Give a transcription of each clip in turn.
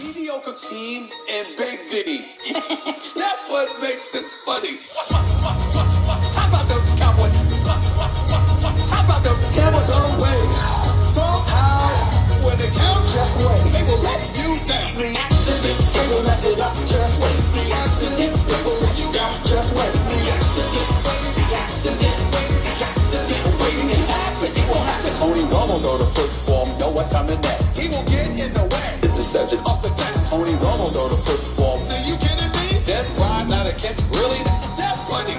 Mediocre team and Big D. That's what makes this funny. How about the Cowboys? How about the Cowboys? Some way, somehow, when they count, just wait. They will let you down. The accident, they will mess it up. Just wait. The accident, they will let you down. Just wait. The accident, the accident, the accident. Waiting to happen, it will happen. Tony Romo know the football, know what's coming next. He will get in the way. Interception of success. Tony Romo know the football. Are you kidding me? That's why not a catch. Really? That's funny.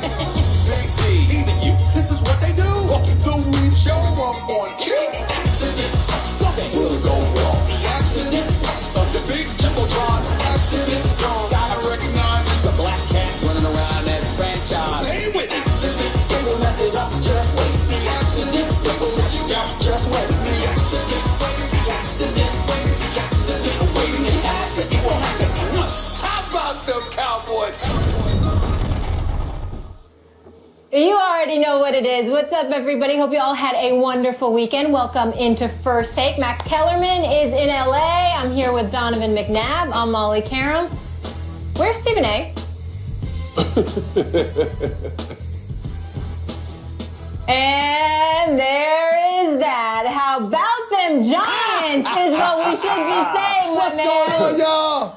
Big D, teasing you. This is what they do. Walking through, we show up on cue. Accident, something will go wrong. The accident of the big jumbotron. Accident, gotta recognize it's a black cat running around that franchise. Say with accident, they will mess it up. Just wait. The accident, they will let you down. Just wait. The accident, the accident, the accident. Waiting to happen, it won't happen. How about them Cowboys? You already know what it is. What's up, everybody? Hope you all had a wonderful weekend. Welcome into First Take. Max Kellerman is in LA. I'm here with Donovan McNabb. I'm Molly Qerim. Where's Stephen A? And there is that. How about them Giants is what we should be saying, What's going on, y'all?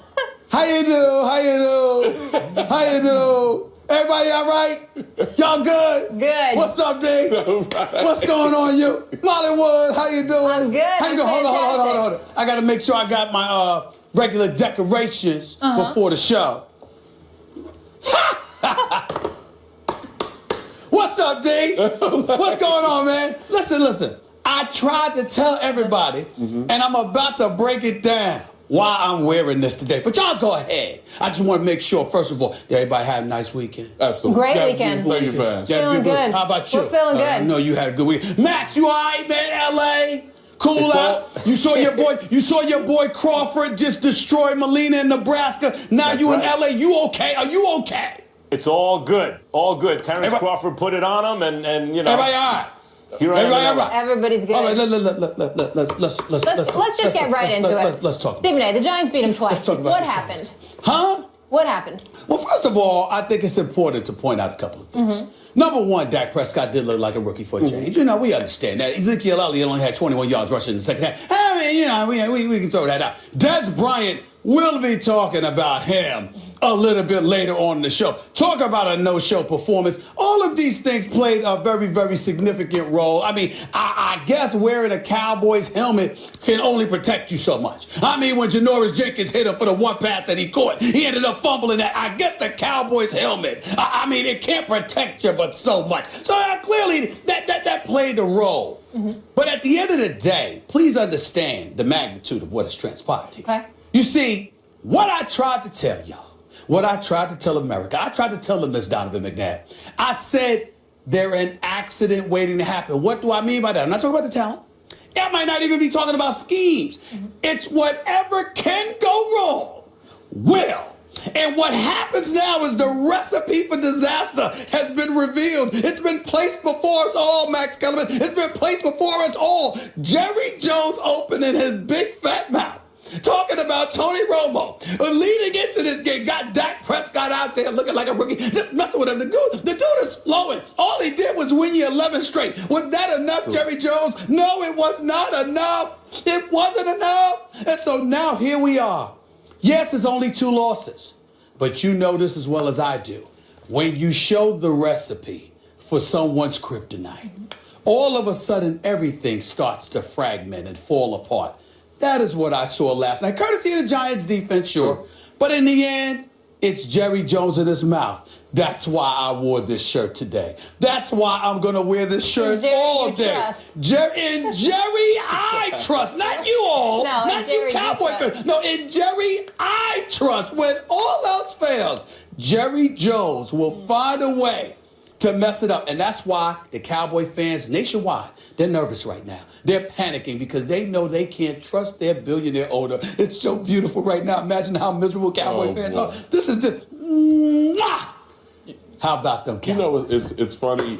How you do? How you do? Everybody all right? Y'all good? Good. What's up, D? What's going on, you? Mollywood, how you doing? I'm good. How you doing? Hold on. I got to make sure I got my regular decorations before the show. What's up, D? What's going on, man? Listen. I tried to tell everybody, and I'm about to break it down why I'm wearing this today. But y'all go ahead. I just want to make sure, first of all, that everybody had a nice weekend. Absolutely. Great weekend. Thank you, fans. Feeling good. How about you? We're feeling good. I know you had a good weekend. Max, you all right, man? L.A.? Cool out. You saw your boy Crawford just destroy Molina in Nebraska. Now That's you in right. L.A. You okay? Are you okay? It's all good. All good. Terrence Everybody- Crawford put it on him, and you know. Everybody all right? Here I am Everybody in all LA. right? Everybody's good. All right, let's Let's just get right into it. Let's talk. Stephen A, the Giants beat him twice. Let's talk about What this happened? Giants. Huh? What happened? Well, first of all, I think it's important to point out a couple of things. Number one, Dak Prescott did look like a rookie for a change. You know, we understand that. Ezekiel Elliott only had 21 yards rushing in the second half. I mean, you know, we can throw that out. Des Bryant, we'll be talking about him a little bit later on in the show. Talk about a no-show performance. All of these things played a very, very significant role. I mean, I guess wearing a Cowboys helmet can only protect you so much. I mean, when Janoris Jenkins hit him for the one pass that he caught, he ended up fumbling that. I guess the Cowboys helmet, I mean, it can't protect you but so much. So clearly, that played a role. But at the end of the day, please understand the magnitude of what has transpired here. Okay. You see, what I tried to tell y'all, what I tried to tell America, I tried to tell them, Miss Donovan McNabb. I said they're an accident waiting to happen. What do I mean by that? I'm not talking about the talent. I might not even be talking about schemes. It's whatever can go wrong will. And what happens now is the recipe for disaster has been revealed. It's been placed before us all, Max Kellerman. It's been placed before us all. Jerry Jones opening his big fat mouth, talking about Tony Romo, leading into this game, got Dak Prescott out there looking like a rookie, just messing with him. The dude is flowing. All he did was win you 11 straight. Was that enough, Jerry Jones? No, it was not enough. It wasn't enough. And so now here we are. Yes, it's only 2 losses, but you know this as well as I do. When you show the recipe for someone's kryptonite, all of a sudden everything starts to fragment and fall apart. That is what I saw last night. Courtesy of the Giants defense, sure. But in the end, it's Jerry Jones in his mouth. That's why I wore this shirt today. That's why I'm going to wear this shirt all day. In Jerry, I trust. Not you all. No, not you Cowboy fans. No, in Jerry, I trust. When all else fails, Jerry Jones will find a way to mess it up. And that's why the Cowboy fans nationwide, they're nervous right now. They're panicking because they know they can't trust their billionaire owner. It's so beautiful right now. Imagine how miserable Cowboy fans are. This is just, mwah! How about them Cowboys? You know, it's funny.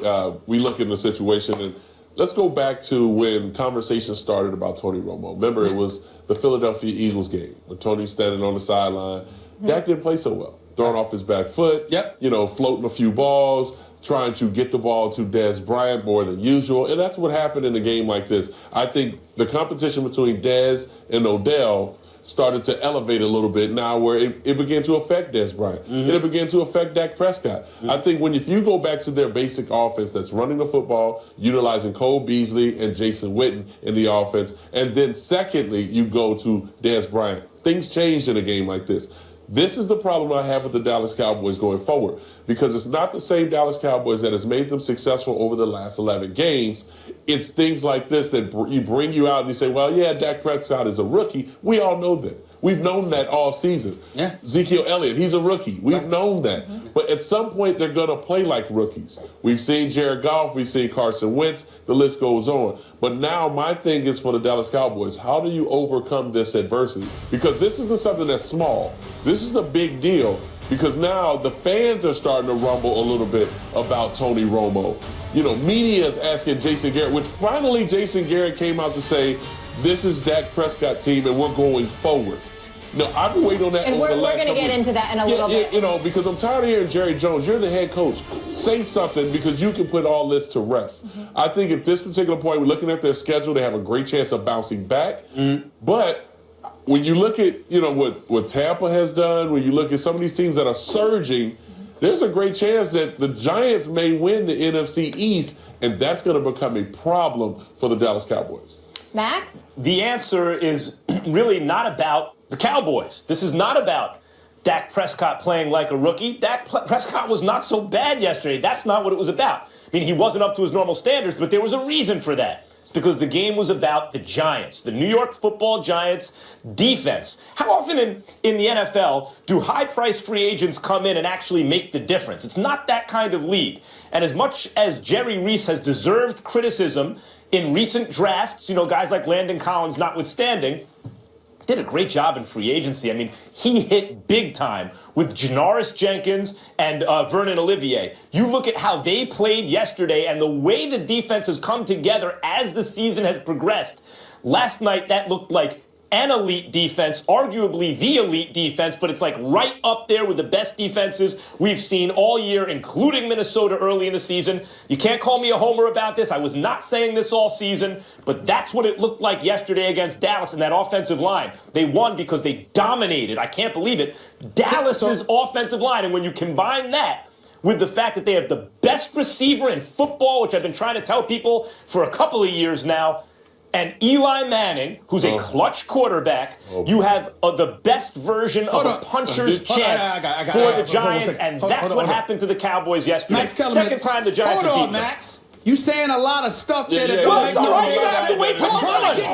We look in the situation, and let's go back to when conversations started about Tony Romo. Remember, it was the Philadelphia Eagles game when Tony's standing on the sideline. Dak didn't play so well, throwing off his back foot, floating a few balls, trying to get the ball to Dez Bryant more than usual. And that's what happened in a game like this. I think the competition between Dez and Odell started to elevate a little bit now where it began to affect Dez Bryant. And it began to affect Dak Prescott. I think if you go back to their basic offense that's running the football, utilizing Cole Beasley and Jason Witten in the offense, and then secondly, you go to Dez Bryant. Things changed in a game like this. This is the problem I have with the Dallas Cowboys going forward, because it's not the same Dallas Cowboys that has made them successful over the last 11 games. It's things like this that bring you out and you say, well, yeah, Dak Prescott is a rookie. We all know that. We've known that all season. Yeah. Ezekiel Elliott, he's a rookie. We've known that. But at some point, they're going to play like rookies. We've seen Jared Goff. We've seen Carson Wentz. The list goes on. But now my thing is for the Dallas Cowboys, how do you overcome this adversity? Because this isn't something that's small. This is a big deal because now the fans are starting to rumble a little bit about Tony Romo. Media is asking Jason Garrett, which finally Jason Garrett came out to say, this is Dak Prescott team and we're going forward. No, I've been waiting on that. And we're going to get into that in a little bit. Because I'm tired of hearing Jerry Jones. You're the head coach. Say something because you can put all this to rest. I think at this particular point, we're looking at their schedule. They have a great chance of bouncing back. But when you look at what Tampa has done, when you look at some of these teams that are surging, there's a great chance that the Giants may win the NFC East, and that's going to become a problem for the Dallas Cowboys. Max? The answer is really not about the Cowboys. This is not about Dak Prescott playing like a rookie. Dak Prescott was not so bad yesterday. That's not what it was about. I mean, he wasn't up to his normal standards, but there was a reason for that. It's because the game was about the Giants, the New York Football Giants defense. How often in the NFL do high-priced free agents come in and actually make the difference? It's not that kind of league. And as much as Jerry Reese has deserved criticism in recent drafts, guys like Landon Collins notwithstanding, did a great job in free agency. I mean, he hit big time with Janoris Jenkins and Vernon Olivier. You look at how they played yesterday and the way the defense has come together as the season has progressed. Last night, that looked like an elite defense, arguably the elite defense, but it's like right up there with the best defenses we've seen all year, including Minnesota early in the season. You can't call me a homer about this. I was not saying this all season, but that's what it looked like yesterday against Dallas in that offensive line. They won because they dominated. I can't believe it. Dallas's offensive line, and when you combine that with the fact that they have the best receiver in football, which I've been trying to tell people for a couple of years now, and Eli Manning, who's a clutch quarterback, you have the best version of a puncher's chance for the Giants, and that's what happened to the Cowboys yesterday. Max Kellerman, second time the Giants have beaten them. Max. You saying a lot of stuff there that well, don't make no right. You have to wait till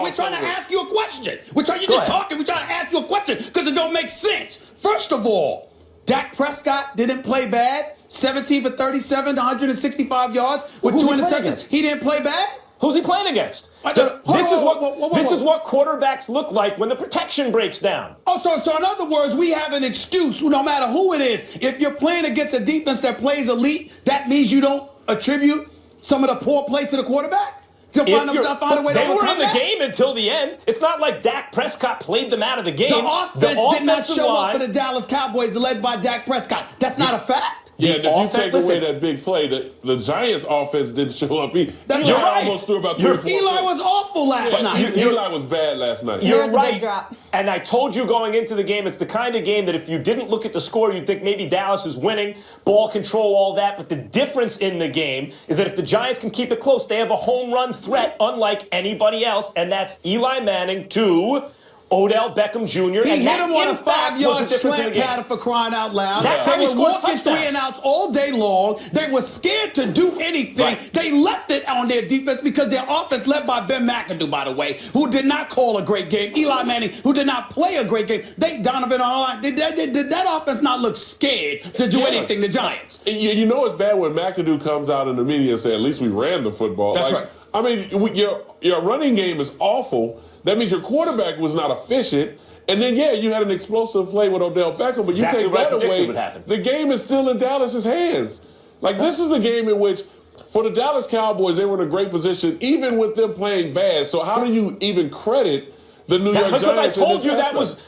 We're trying to ask you a question. We're trying to ask you a question because it don't make sense. First of all, Dak Prescott didn't play bad. 17 for 37, 165 yards with 2 interceptions. He didn't play bad? Who's he playing against? This is what quarterbacks look like when the protection breaks down. So in other words, we have an excuse, no matter who it is. If you're playing against a defense that plays elite, that means you don't attribute some of the poor play to the quarterback? They were in the game until the end. It's not like Dak Prescott played them out of the game. The offense did not show up for the Dallas Cowboys led by Dak Prescott. That's not a fact. Yeah, and if you take away that big play, the Giants' offense didn't show up. Eli almost threw about 3 or 4. Eli was awful last night. Eli was bad last night. You're right. And I told you going into the game, it's the kind of game that if you didn't look at the score, you'd think maybe Dallas is winning, ball control, all that. But the difference in the game is that if the Giants can keep it close, they have a home run threat unlike anybody else, and that's Eli Manning to Odell Beckham Jr. He hit him on a 5-yard slant pattern for crying out loud. That's how he scores touchdowns. They were walking 3 and outs all day long. They were scared to do anything. Right. They left it on their defense because their offense, led by Ben McAdoo, by the way, who did not call a great game. Eli Manning, who did not play a great game. Donovan on the line. Did that offense not look scared to do anything, the Giants? You know it's bad when McAdoo comes out in the media and says, at least we ran the football. That's right. I mean, your running game is awful. That means your quarterback was not efficient. And then, you had an explosive play with Odell Beckham, but you take that away, the game is still in Dallas's hands. Like, this is a game in which For the Dallas Cowboys, they were in a great position, even with them playing bad. So how do you even credit the New York Giants?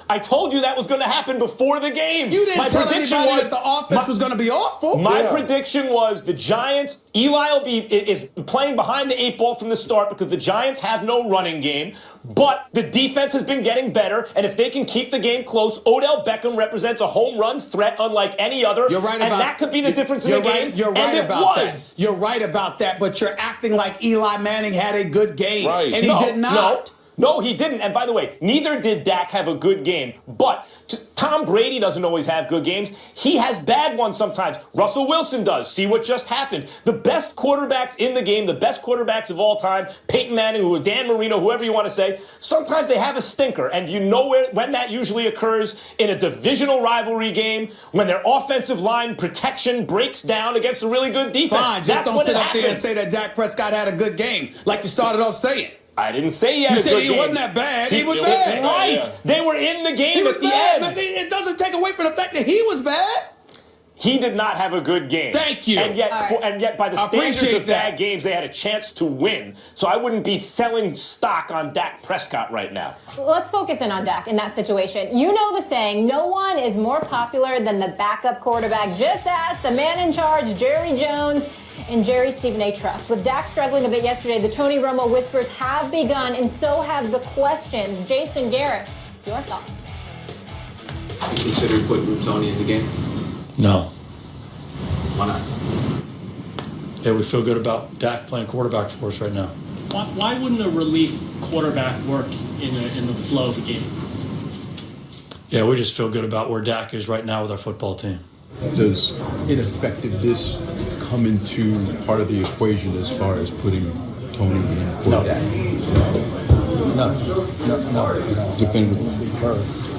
I told you that was going to happen before the game. You didn't tell anybody that the offense was going to be awful. My prediction was the Giants, Eli is playing behind the 8 ball from the start because the Giants have no running game, but the defense has been getting better, and if they can keep the game close, Odell Beckham represents a home run threat unlike any other. You're right and about that could be the difference in the game. You're right about that. You're right about that, but you're acting like Eli Manning had a good game, and he did not. No, he didn't. And by the way, neither did Dak have a good game. But Tom Brady doesn't always have good games. He has bad ones sometimes. Russell Wilson does. See what just happened. The best quarterbacks in the game, the best quarterbacks of all time, Peyton Manning, Dan Marino, whoever you want to say, sometimes they have a stinker. And you know when that usually occurs? In a divisional rivalry game, when their offensive line protection breaks down against a really good defense. Fine, just don't sit up there and say that Dak Prescott had a good game like you started off saying. I didn't say he had a good game. You said he wasn't that bad. He was bad. Right. Yeah. They were in the game at the end. But it doesn't take away from the fact that he was bad. He did not have a good game. Thank you. And yet, by the standards of bad games, they had a chance to win. So I wouldn't be selling stock on Dak Prescott right now. Let's focus in on Dak in that situation. You know the saying, no one is more popular than the backup quarterback. Just ask the man in charge, Jerry Jones, and Jerry Stephen A. Trust. With Dak struggling a bit yesterday, the Tony Romo whispers have begun, and so have the questions. Jason Garrett, your thoughts? You consider putting Tony in the game? No. Why not? Yeah, we feel good about Dak playing quarterback for us right now. Why wouldn't a relief quarterback work in the flow of the game? Yeah, we just feel good about where Dak is right now with our football team. Does ineffectiveness come into part of the equation as far as putting Tony in for Dak? No. Definitively.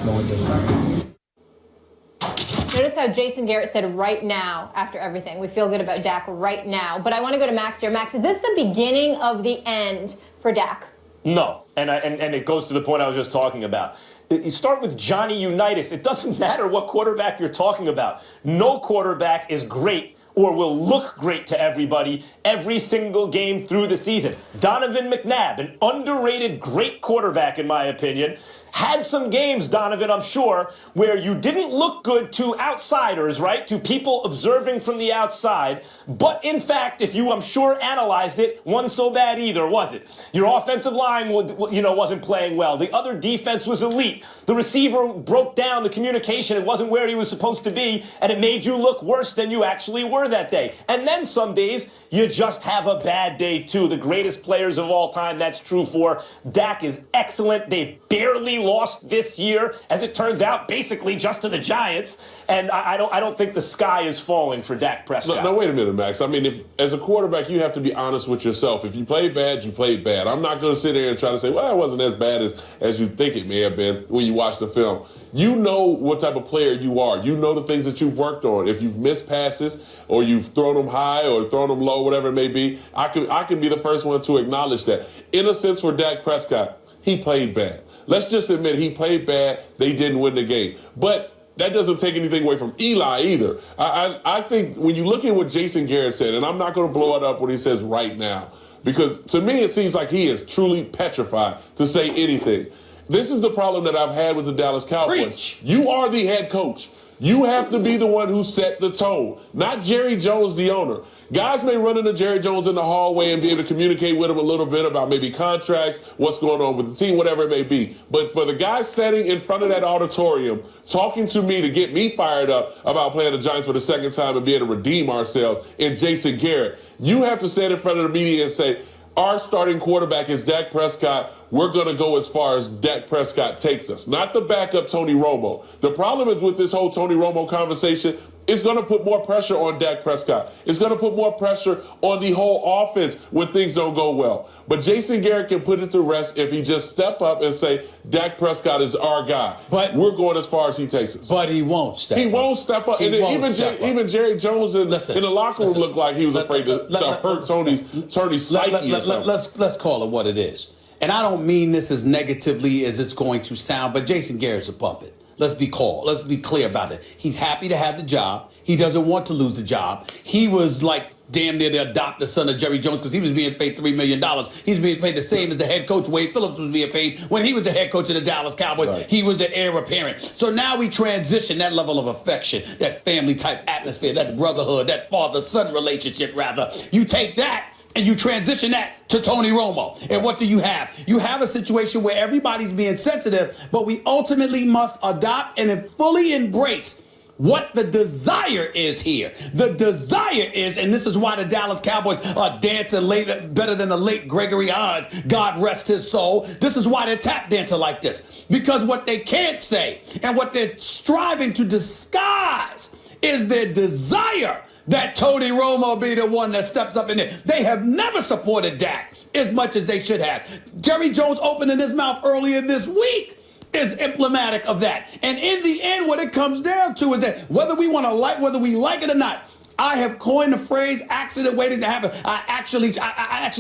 No, it does not. Notice how Jason Garrett said right now after everything. We feel good about Dak right now. But I want to go to Max here. Max, is this the beginning of the end for Dak? No. And it goes to the point I was just talking about. You start with Johnny Unitas. It doesn't matter what quarterback you're talking about. No quarterback is great or will look great to everybody every single game through the season. Donovan McNabb, an underrated great quarterback in my opinion, had some games, Donovan, I'm sure, where you didn't look good to outsiders, right? To people observing from the outside. But in fact, if you, I'm sure, analyzed it, wasn't so bad either, was it? Your offensive line, wasn't playing well. The other defense was elite. The receiver broke down the communication. It wasn't where he was supposed to be, and it made you look worse than you actually were that day. And then some days, you just have a bad day too. The greatest players of all time, that's true for. Dak is excellent. They barely lost this year, as it turns out, basically just to the Giants. And I don't think the sky is falling for Dak Prescott. No, wait a minute, Max. I mean, as a quarterback, you have to be honest with yourself. If you played bad, you played bad. I'm not going to sit there and try to say, well, it wasn't as bad as you think it may have been when you watch the film. You know what type of player you are. You know the things that you've worked on. If you've missed passes or you've thrown them high or thrown them low, whatever it may be, I can be the first one to acknowledge that. In a sense, for Dak Prescott, he played bad. Let's just admit he played bad. They didn't win the game. But that doesn't take anything away from Eli either. I think when you look at what Jason Garrett said, and I'm not going to blow it up when he says right now, because to me it seems like he is truly petrified to say anything. This is the problem that I've had with the Dallas Cowboys. Preach. You are the head coach. You have to be the one who set the tone, not Jerry Jones, the owner. Guys may run into Jerry Jones in the hallway and be able to communicate with him a little bit about maybe contracts, what's going on with the team, whatever it may be. But for the guy standing in front of that auditorium, talking to me to get me fired up about playing the Giants for the second time and being able to redeem ourselves in Jason Garrett, you have to stand in front of the media and say, our starting quarterback is Dak Prescott. We're going to go as far as Dak Prescott takes us, not the backup Tony Romo. The problem is with this whole Tony Romo conversation, it's going to put more pressure on Dak Prescott. It's going to put more pressure on the whole offense when things don't go well. But Jason Garrett can put it to rest if he just step up and say, Dak Prescott is our guy. But we're going as far as he takes us. But he won't step up. He won't step up. Even Jerry Jones in the locker room looked like he was afraid to hurt Tony's psyche or something. Let's call it what it is. And I don't mean this as negatively as it's going to sound, but Jason Garrett's a puppet. Let's be clear about it. He's happy to have the job. He doesn't want to lose the job. He was like damn near the adopted son of Jerry Jones because he was being paid $3 million. He's being paid the same as the head coach Wade Phillips was being paid when he was the head coach of the Dallas Cowboys. Right. He was the heir apparent. So now we transition that level of affection, that family type atmosphere, that brotherhood, that father-son relationship rather. You take that and you transition that to Tony Romo. And what do you have? You have a situation where everybody's being sensitive, but we ultimately must adopt and fully embrace what the desire is here. The desire is, and this is why the Dallas Cowboys are dancing better than the late Gregory Hines, God rest his soul. This is why they're tap dancing like this. Because what they can't say and what they're striving to disguise is their desire that Tony Romo be the one that steps up in there. They have never supported Dak as much as they should have. Jerry Jones opening his mouth earlier this week is emblematic of that. And in the end, what it comes down to is that whether we like it or not, I have coined the phrase accident waiting to happen. I actually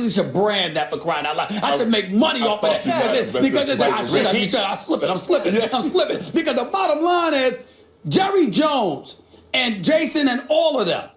should brand that for crying out loud. I should make money off of that. I'm slipping. Because the bottom line is Jerry Jones and Jason and all of them,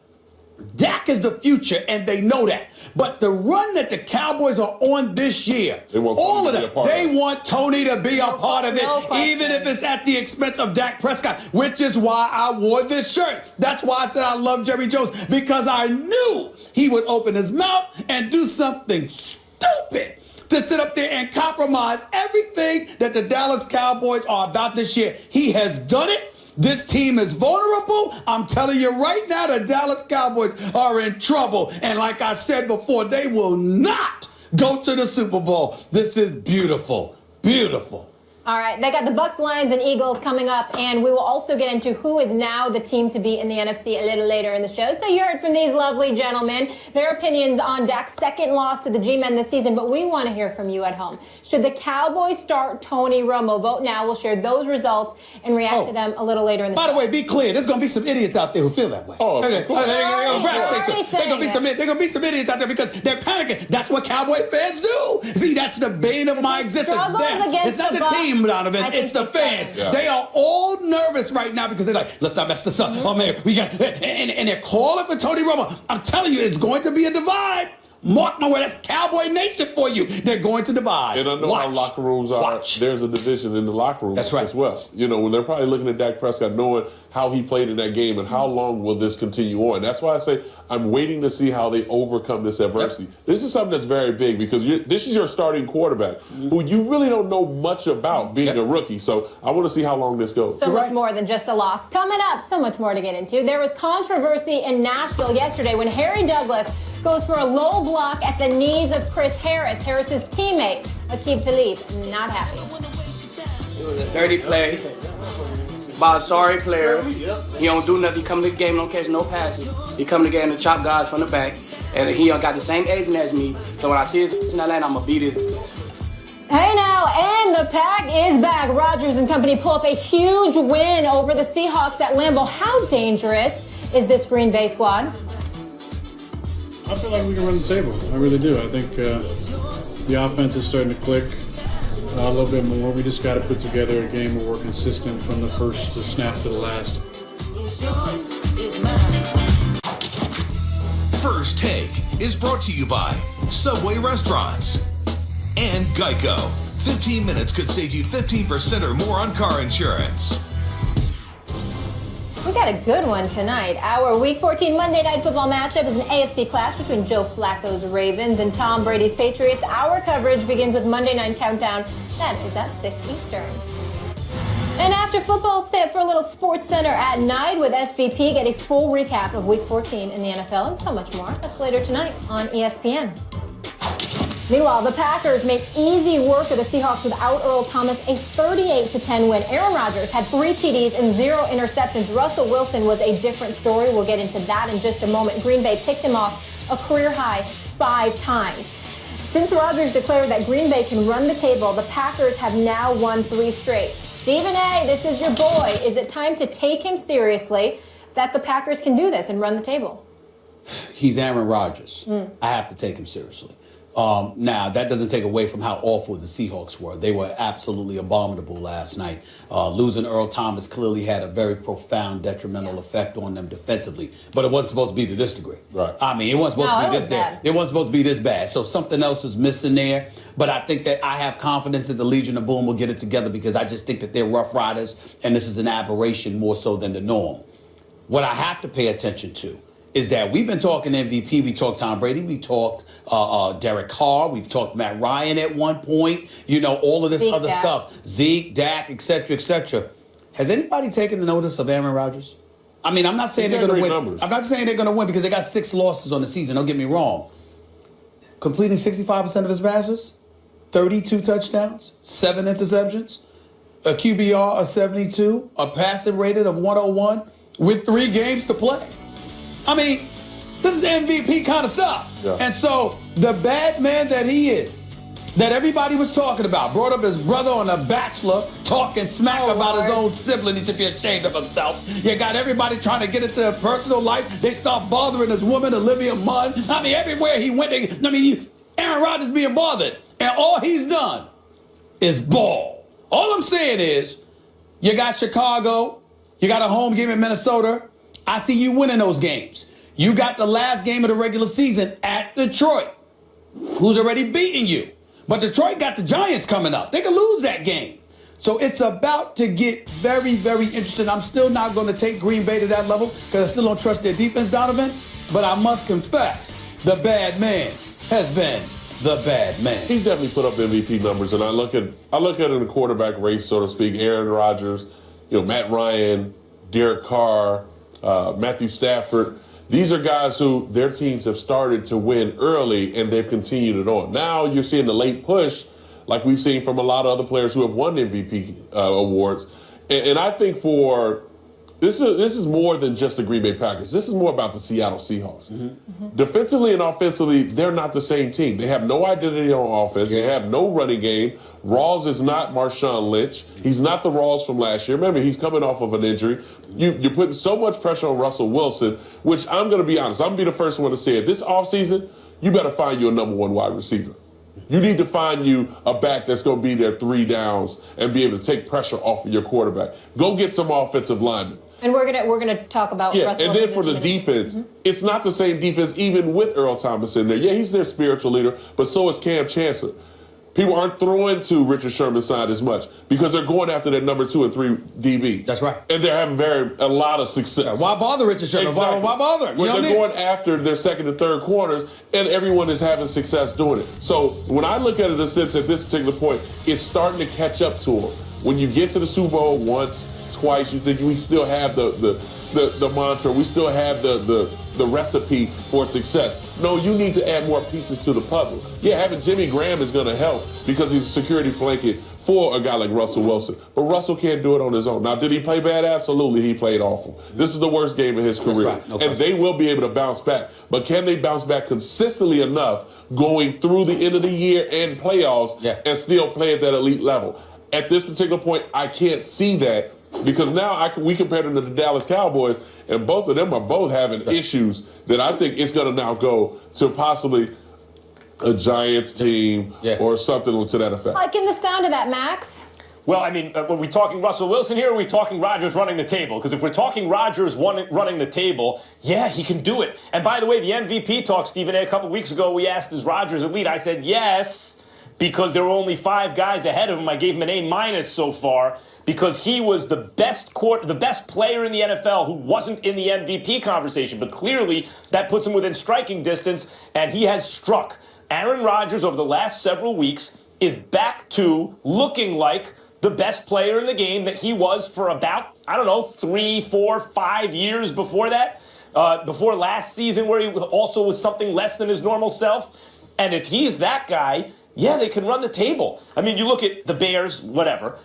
Dak is the future, and they know that. But the run that the Cowboys are on this year, all of them, they want Tony to be a part of it, even if it's at the expense of Dak Prescott, which is why I wore this shirt. That's why I said I love Jerry Jones, because I knew he would open his mouth and do something stupid to sit up there and compromise everything that the Dallas Cowboys are about this year. He has done it. This team is vulnerable. I'm telling you right now, the Dallas Cowboys are in trouble. And like I said before, they will not go to the Super Bowl. This is beautiful, beautiful. All right, they got the Bucs, Lions, and Eagles coming up, and we will also get into who is now the team to beat in the NFC a little later in the show. So you heard from these lovely gentlemen, their opinions on Dak's second loss to the G-Men this season, but we want to hear from you at home. Should the Cowboys start Tony Romo? Vote now. We'll share those results and react to them a little later in the show. By the way, be clear, there's going to be some idiots out there who feel that way. They're going to be some idiots out there because they're panicking. That's what Cowboy fans do. See, that's the bane of my existence. It's not the team, Donovan. It's the fans. Yeah. They are all nervous right now because they're like, let's not mess this up. Oh man, we got and they're calling for Tony Romo. I'm telling you, it's going to be a divide. Mark my word, that's Cowboy Nation for you. They're going to divide. And I know how locker rooms are. There's a division in the locker room as well. You know, when they're probably looking at Dak Prescott, knowing how he played in that game and how long will this continue on. That's why I say I'm waiting to see how they overcome this adversity. Yep. This is something that's very big because this is your starting quarterback who you really don't know much about being a rookie. So I want to see how long this goes. So much more than just a loss. Coming up, so much more to get into. There was controversy in Nashville yesterday when Harry Douglas goes for a low block at the knees of Chris Harris, Harris's teammate, Aqib Talib. Not happy. It was a dirty play by a sorry player. He don't do nothing. He come to the game, don't catch no passes. He come to the game to chop guys from the back. And he got the same agent as me. So when I see his in Atlanta, I'm going to beat his. Hey now, and the Pack is back. Rodgers and company pull off a huge win over the Seahawks at Lambeau. How dangerous is this Green Bay squad? I feel like we can run the table. I really do. I think the offense is starting to click a little bit more. We just got to put together a game where we're consistent from the first snap to the last. First Take is brought to you by Subway Restaurants and Geico. 15 minutes could save you 15% or more on car insurance. We got a good one tonight. Our Week 14 Monday Night Football matchup is an AFC clash between Joe Flacco's Ravens and Tom Brady's Patriots. Our coverage begins with Monday Night Countdown. That is at 6 Eastern. And after football, stay up for a little Sports Center at night with SVP. Get a full recap of Week 14 in the NFL and so much more. That's later tonight on ESPN. Meanwhile, the Packers made easy work of the Seahawks without Earl Thomas, a 38-10 win. Aaron Rodgers had 3 TDs and 0 interceptions. Russell Wilson was a different story. We'll get into that in just a moment. Green Bay picked him off a career high 5 times. Since Rodgers declared that Green Bay can run the table, the Packers have now won 3 straight. Stephen A., this is your boy. Is it time to take him seriously that the Packers can do this and run the table? He's Aaron Rodgers. I have to take him seriously. Now, that doesn't take away from how awful the Seahawks were. They were absolutely abominable last night. Losing Earl Thomas clearly had a very profound detrimental effect on them defensively, but it wasn't supposed to be to this degree. Right. I mean, it wasn't supposed to be this bad. It wasn't supposed to be this bad. So something else is missing there. But I think that I have confidence that the Legion of Boom will get it together because I just think that they're Rough Riders, and this is an aberration more so than the norm. What I have to pay attention to is that we've been talking MVP. We talked Tom Brady. We talked Derek Carr. We've talked Matt Ryan at one point. You know, all of this Zeke, other Dak. stuff. Zeke, Dak, et cetera, et cetera. Has anybody taken the notice of Aaron Rodgers? I mean, I'm not saying they're going to win. Numbers. I'm not saying they're going to win because they got 6 losses on the season. Don't get me wrong. Completing 65% of his passes, 32 touchdowns, 7 interceptions, a QBR of 72, a passing rating of 101 with 3 games to play. I mean, this is MVP kind of stuff. Yeah. And so the bad man that he is, that everybody was talking about, brought up his brother on The Bachelor, talking smack about his own sibling. He should be ashamed of himself. You got everybody trying to get into their personal life. They start bothering his woman, Olivia Munn. I mean, everywhere he went, Aaron Rodgers being bothered. And all he's done is ball. All I'm saying is, you got Chicago, you got a home game in Minnesota. I see you winning those games. You got the last game of the regular season at Detroit, who's already beaten you. But Detroit got the Giants coming up. They could lose that game. So it's about to get very, very interesting. I'm still not going to take Green Bay to that level because I still don't trust their defense, Donovan. But I must confess, the bad man has been the bad man. He's definitely put up MVP numbers, and I look at it in the quarterback race, so to speak. Aaron Rodgers, Matt Ryan, Derek Carr, Matthew Stafford. These are guys who their teams have started to win early, and they've continued it on. Now you're seeing the late push, like we've seen from a lot of other players who have won MVP awards. And I think this is more than just the Green Bay Packers. This is more about the Seattle Seahawks. Defensively and offensively, they're not the same team. They have no identity on offense. They have no running game. Rawls is not Marshawn Lynch. He's not the Rawls from last year. Remember, he's coming off of an injury. You're putting so much pressure on Russell Wilson, which I'm going to be honest, I'm going to be the first one to say it. This offseason, you better find you a number 1 wide receiver. You need to find you a back that's going to be there 3 downs and be able to take pressure off of your quarterback. Go get some offensive linemen. And we're gonna talk about Russell. And then for the defense, it's not the same defense even with Earl Thomas in there. Yeah, he's their spiritual leader, but so is Cam Chancellor. People aren't throwing to Richard Sherman's side as much because they're going after their number 2 and 3 DB. That's right. And they're having a lot of success. Why bother Richard Sherman? Exactly. Why bother? They're going after their second and third corners, and everyone is having success doing it. So when I look at it in a sense at this particular point, it's starting to catch up to them. When you get to the Super Bowl once, twice, you think we still have the mantra, we still have the recipe for success. No, you need to add more pieces to the puzzle. Yeah, having Jimmy Graham is going to help because he's a security blanket for a guy like Russell Wilson. But Russell can't do it on his own. Now, did he play bad? Absolutely, he played awful. This is the worst game of his career. Right. No and they will be able to bounce back. But can they bounce back consistently enough going through the end of the year and playoffs and still play at that elite level? At this particular point, I can't see that because now we compare them to the Dallas Cowboys, and both of them are both having issues that I think it's going to now go to possibly a Giants team or something to that effect. Liking the sound of that, Max. Well, I mean, are we talking Russell Wilson here, or are we talking Rodgers running the table? Because if we're talking Rodgers running the table, yeah, he can do it. And by the way, the MVP talk, Stephen A., a couple weeks ago, we asked, is Rodgers elite? I said yes, because there were only 5 guys ahead of him. I gave him an A- so far because he was the best player in the NFL who wasn't in the MVP conversation. But clearly, that puts him within striking distance, and he has struck. Aaron Rodgers, over the last several weeks, is back to looking like the best player in the game that he was for about, 3, 4, 5 years before that. Before last season, where he also was something less than his normal self. And if he's that guy, yeah, they can run the table. I mean, you look at the Bears, whatever.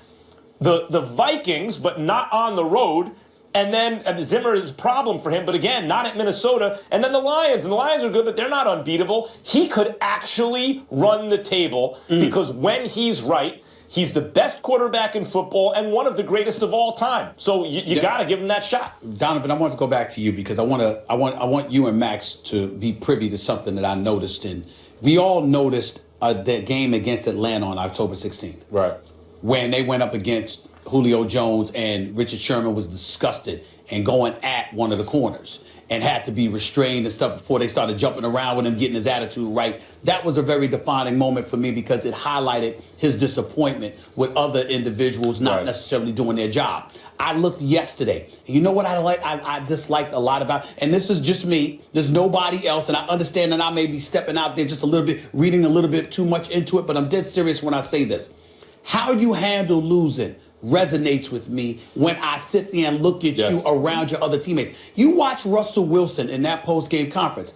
The Vikings, but not on the road. And then Zimmer is a problem for him, but again, not at Minnesota. And then the Lions. And the Lions are good, but they're not unbeatable. He could actually run the table because when he's right, he's the best quarterback in football and one of the greatest of all time. So you got to give him that shot. Donovan, I want to go back to you because I want you and Max to be privy to something that I noticed in We all noticed the game against Atlanta on October 16th. Right. When they went up against Julio Jones and Richard Sherman was disgusted and going at one of the corners and had to be restrained and stuff before they started jumping around with him, getting his attitude right. That was a very defining moment for me because it highlighted his disappointment with other individuals not necessarily doing their job. I looked yesterday, and you know what I disliked a lot about, and this is just me, there's nobody else, and I understand that I may be stepping out there just a little bit, reading a little bit too much into it, but I'm dead serious when I say this. How you handle losing resonates with me when I sit there and look at you around your other teammates. You watch Russell Wilson in that post-game conference.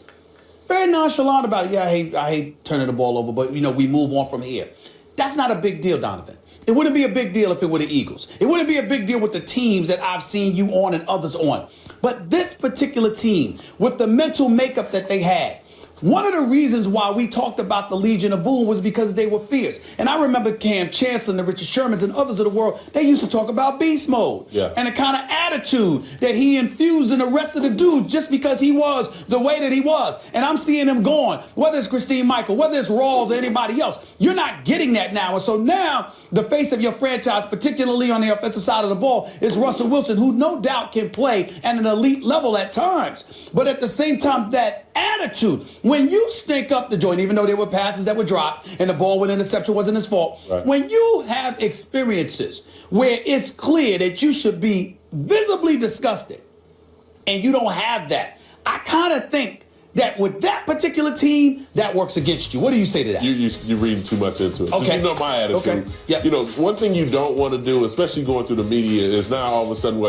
Very nonchalant about it. Yeah, I hate turning the ball over, but, we move on from here. That's not a big deal, Donovan. It wouldn't be a big deal if it were the Eagles. It wouldn't be a big deal with the teams that I've seen you on and others on. But this particular team, with the mental makeup that they had, one of the reasons why we talked about the Legion of Boom was because they were fierce. And I remember Cam Chancellor and the Richard Shermans and others of the world, they used to talk about beast mode. Yeah. And the kind of attitude that he infused in the rest of the dudes just because he was the way that he was. And I'm seeing him gone, whether it's Christine Michael, whether it's Rawls or anybody else. You're not getting that now. And so now the face of your franchise, particularly on the offensive side of the ball, is Russell Wilson, who no doubt can play at an elite level at times. But at the same time, that attitude, when you stink up the joint, even though there were passes that were dropped and the ball with interception wasn't his fault, when you have experiences where it's clear that you should be visibly disgusted and you don't have that, I kind of think that with that particular team, that works against you. What do you say to that? You're reading too much into it. Okay. You know my attitude. Okay. Yep. One thing you don't want to do, especially going through the media, is now all of a sudden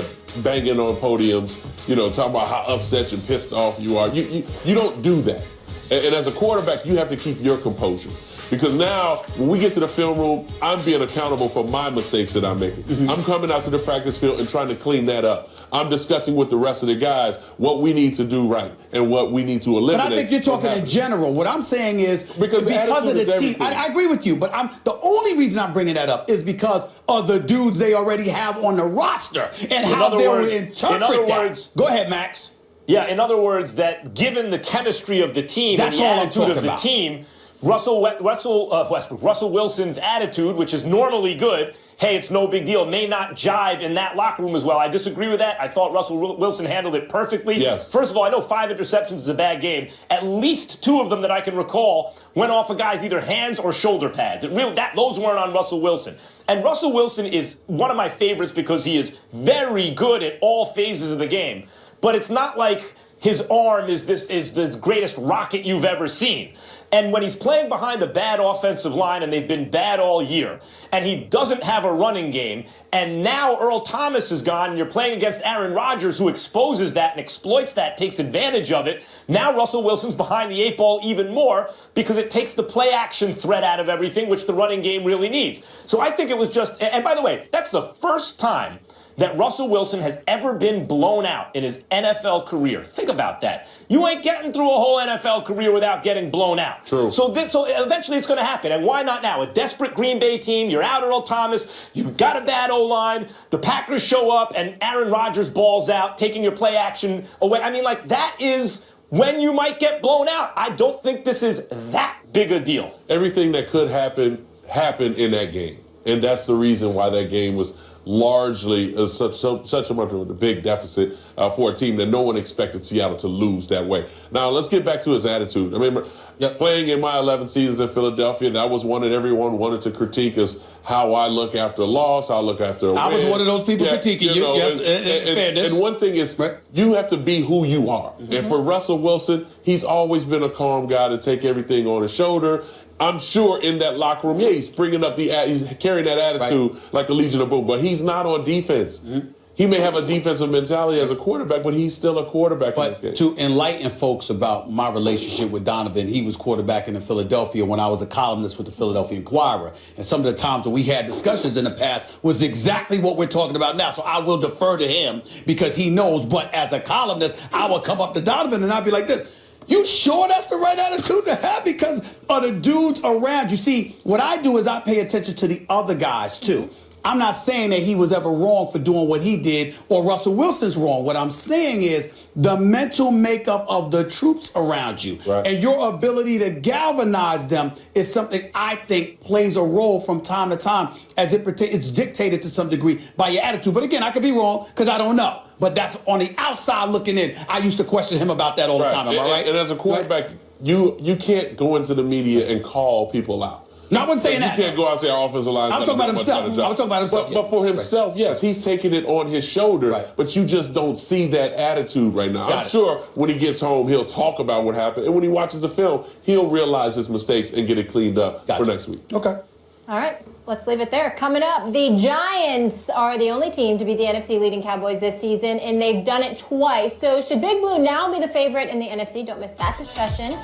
banging on podiums, talking about how upset and pissed off you are. You don't do that. And as a quarterback, you have to keep your composure. Because now, when we get to the film room, I'm being accountable for my mistakes that I'm making. Mm-hmm. I'm coming out to the practice field and trying to clean that up. I'm discussing with the rest of the guys what we need to do right and what we need to eliminate. But I think you're talking in general. What I'm saying is because of the team. I agree with you, but the only reason I'm bringing that up is because of the dudes they already have on the roster and how they will interpret that. Go ahead, Max. Yeah, in other words, that given the chemistry of the team and the attitude of the team, Russell Wilson's attitude, which is normally good, hey, it's no big deal, may not jibe in that locker room as well. I disagree with that. I thought Russell Wilson handled it perfectly. Yes. First of all, I know 5 interceptions is a bad game. At least 2 of them that I can recall went off a guy's either hands or shoulder pads. Those weren't on Russell Wilson. And Russell Wilson is one of my favorites because he is very good at all phases of the game. But it's not like his arm is the greatest rocket you've ever seen. And when he's playing behind a bad offensive line, and they've been bad all year, and he doesn't have a running game, and now Earl Thomas is gone, and you're playing against Aaron Rodgers, who exposes that and exploits that, takes advantage of it, now Russell Wilson's behind the 8 ball even more because it takes the play-action threat out of everything, which the running game really needs. So I think it was just, and by the way, that's the first time that Russell Wilson has ever been blown out in his NFL career. Think about that. You ain't getting through a whole NFL career without getting blown out. True. So eventually it's going to happen. And why not now? A desperate Green Bay team, you're out Earl Thomas, you got a bad O-line, the Packers show up, and Aaron Rodgers balls out, taking your play action away. I mean, that is when you might get blown out. I don't think this is that big a deal. Everything that could happen happened in that game. And that's the reason why that game was largely such a much of a big deficit for a team that no one expected Seattle to lose that way. Now, let's get back to his attitude. I remember playing in my 11 seasons in Philadelphia, that was one that everyone wanted to critique as how I look after a loss, how I look after a win. I was one of those people critiquing you. Yes, fairness. And one thing is, you have to be who you are. Mm-hmm. And for Russell Wilson, he's always been a calm guy to take everything on his shoulder. I'm sure in that locker room, he's bringing up he's carrying that attitude like the Legion of Boom, but he's not on defense. Mm-hmm. He may have a defensive mentality as a quarterback, but he's still a quarterback in this game. To enlighten folks about my relationship with Donovan, he was quarterbacking in Philadelphia when I was a columnist with the Philadelphia Inquirer. And some of the times when we had discussions in the past was exactly what we're talking about now. So I will defer to him because he knows. But as a columnist, I will come up to Donovan and I'll be like this. You sure that's the right attitude to have? Because of the dudes around you. See, what I do is I pay attention to the other guys, too. I'm not saying that he was ever wrong for doing what he did or Russell Wilson's wrong. What I'm saying is the mental makeup of the troops around you and your ability to galvanize them is something I think plays a role from time to time as it's dictated to some degree by your attitude. But again, I could be wrong because I don't know. But that's on the outside looking in. I used to question him about that all the time. Am I right? And as a quarterback, you can't go into the media and call people out. No, I wasn't saying that. You can't go out and say our offensive line. I'm talking about himself. I was talking about himself. But for himself, yes, he's taking it on his shoulder. But you just don't see that attitude right now. I'm sure when he gets home, he'll talk about what happened. And when he watches the film, he'll realize his mistakes and get it cleaned up for next week. Okay. All right, let's leave it there. Coming up, the Giants are the only team to beat the NFC leading Cowboys this season, and they've done it twice. So should Big Blue now be the favorite in the NFC? Don't miss that discussion.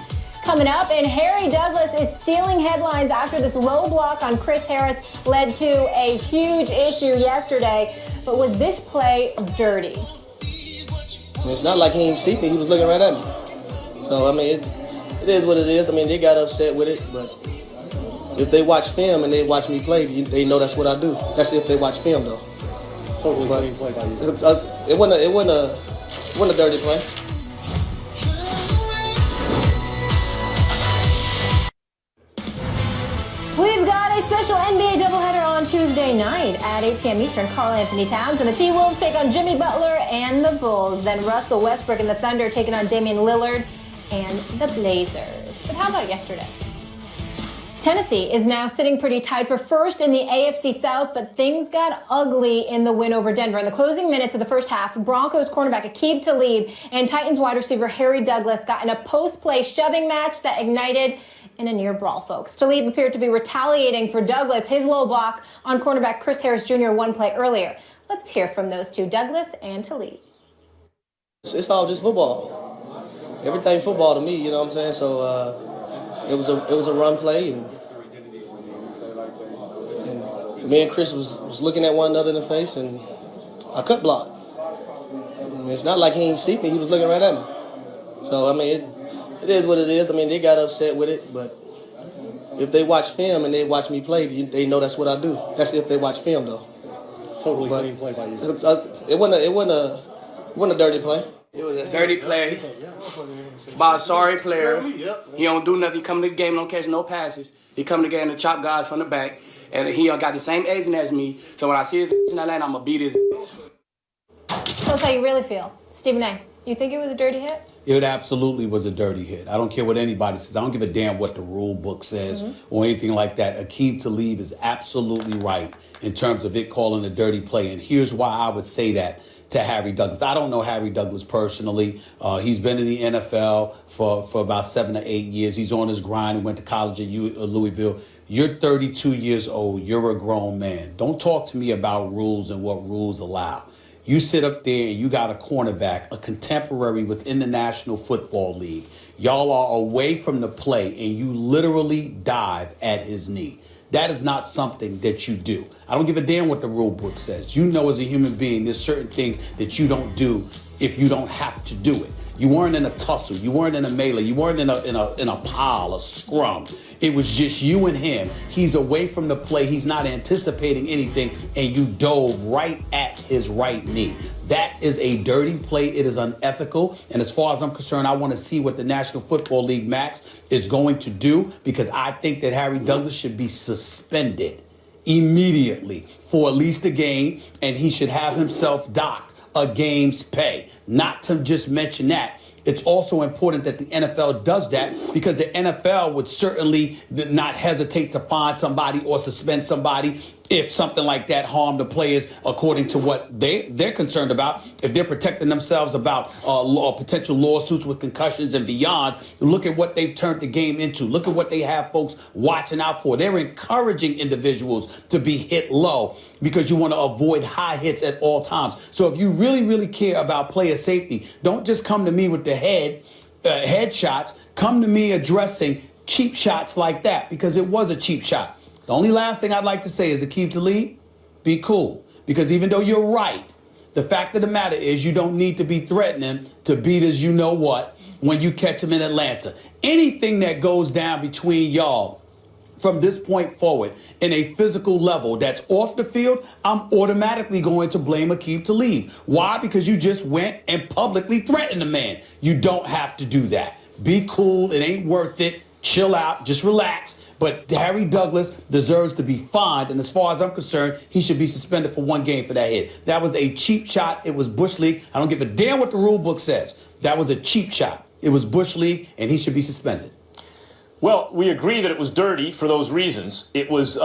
Coming up, and Harry Douglas is stealing headlines after this low block on Chris Harris led to a huge issue yesterday. But was this play dirty? It's not like he ain't see me. He was looking right at me. So, I mean, it is what it is. I mean, they got upset with it, but if they watch film and they watch me play, they know that's what I do. That's if they watch film, though. Totally clean play by you. It wasn't a dirty play. We've got a special NBA doubleheader on Tuesday night at 8 p.m. Eastern. Karl Anthony Towns and the T-Wolves take on Jimmy Butler and the Bulls. Then Russell Westbrook and the Thunder taking on Damian Lillard and the Blazers. But how about yesterday? Tennessee is now sitting pretty tight for first in the AFC South, but things got ugly in the win over Denver. In the closing minutes of the first half, Broncos cornerback Aqib Talib and Titans wide receiver Harry Douglas got in a post-play shoving match that ignited in a near brawl, folks. Talib appeared to be retaliating for Douglas, his low block on cornerback Chris Harris Jr. one play earlier. Let's hear from those two, Douglas and Talib. It's all just football. Everything football to me, you know what I'm saying? So it was a run play, and me and Chris was looking at one another in the face, and I cut blocked. I mean, it's not like he ain't see me. He was looking right at me. So, I mean, it is what it is. I mean, they got upset with it, but if they watch film and they watch me play, they know that's what I do. That's if they watch film, though. Totally clean play by you. It wasn't a dirty play. It was a dirty play by a sorry player. He don't do nothing. He come to the game, don't catch no passes. He come to the game to chop guys from the back. And he got the same agent as me. So when I see his in that line, I'm going to beat his So that's how you really feel. Stephen A., you think it was a dirty hit? It absolutely was a dirty hit. I don't care what anybody says. I don't give a damn what the rule book says or anything like that. Aqib Talib is absolutely right in terms of it calling a dirty play. And here's why I would say that to Harry Douglas. I don't know Harry Douglas personally. He's been in the NFL for about 7 or 8 years. He's on his grind. He went to college at Louisville. You're 32 years old. You're a grown man. Don't talk to me about rules and what rules allow. You sit up there and you got a cornerback, a contemporary within the National Football League. Y'all are away from the play and you literally dive at his knee. That is not something that you do. I don't give a damn what the rule book says. You know, as a human being, there's certain things that you don't do if you don't have to do it. You weren't in a tussle. You weren't in a melee. You weren't in a pile, a scrum. It was just you and him. He's away from the play. He's not anticipating anything, and you dove right at his right knee. That is a dirty play. It is unethical. And as far as I'm concerned, I want to see what the National Football League Max is going to do, because I think that Harry Douglas should be suspended immediately for at least a game, and he should have himself docked a game's pay. Not to just mention that, it's also important that the NFL does that, because the NFL would certainly not hesitate to fine somebody or suspend somebody if something like that harmed the players according to what they're concerned about. If they're protecting themselves about potential lawsuits with concussions and beyond, look at what they've turned the game into. Look at what they have folks watching out for. They're encouraging individuals to be hit low because you want to avoid high hits at all times. So if you really, really care about player safety, don't just come to me with the head shots. Come to me addressing cheap shots like that, because it was a cheap shot. The only last thing I'd like to say is Aqib Talib, be cool. Because even though you're right, the fact of the matter is you don't need to be threatening to beat as you know what when you catch him in Atlanta. Anything that goes down between y'all from this point forward in a physical level that's off the field, I'm automatically going to blame Aqib Talib. Why? Because you just went and publicly threatened the man. You don't have to do that. Be cool. It ain't worth it. Chill out. Just relax. But Harry Douglas deserves to be fined, and as far as I'm concerned, he should be suspended for 1 game for that hit. That was a cheap shot. It was Bush League. I don't give a damn what the rule book says. That was a cheap shot. It was Bush League, and he should be suspended. Well, we agree that it was dirty for those reasons. It was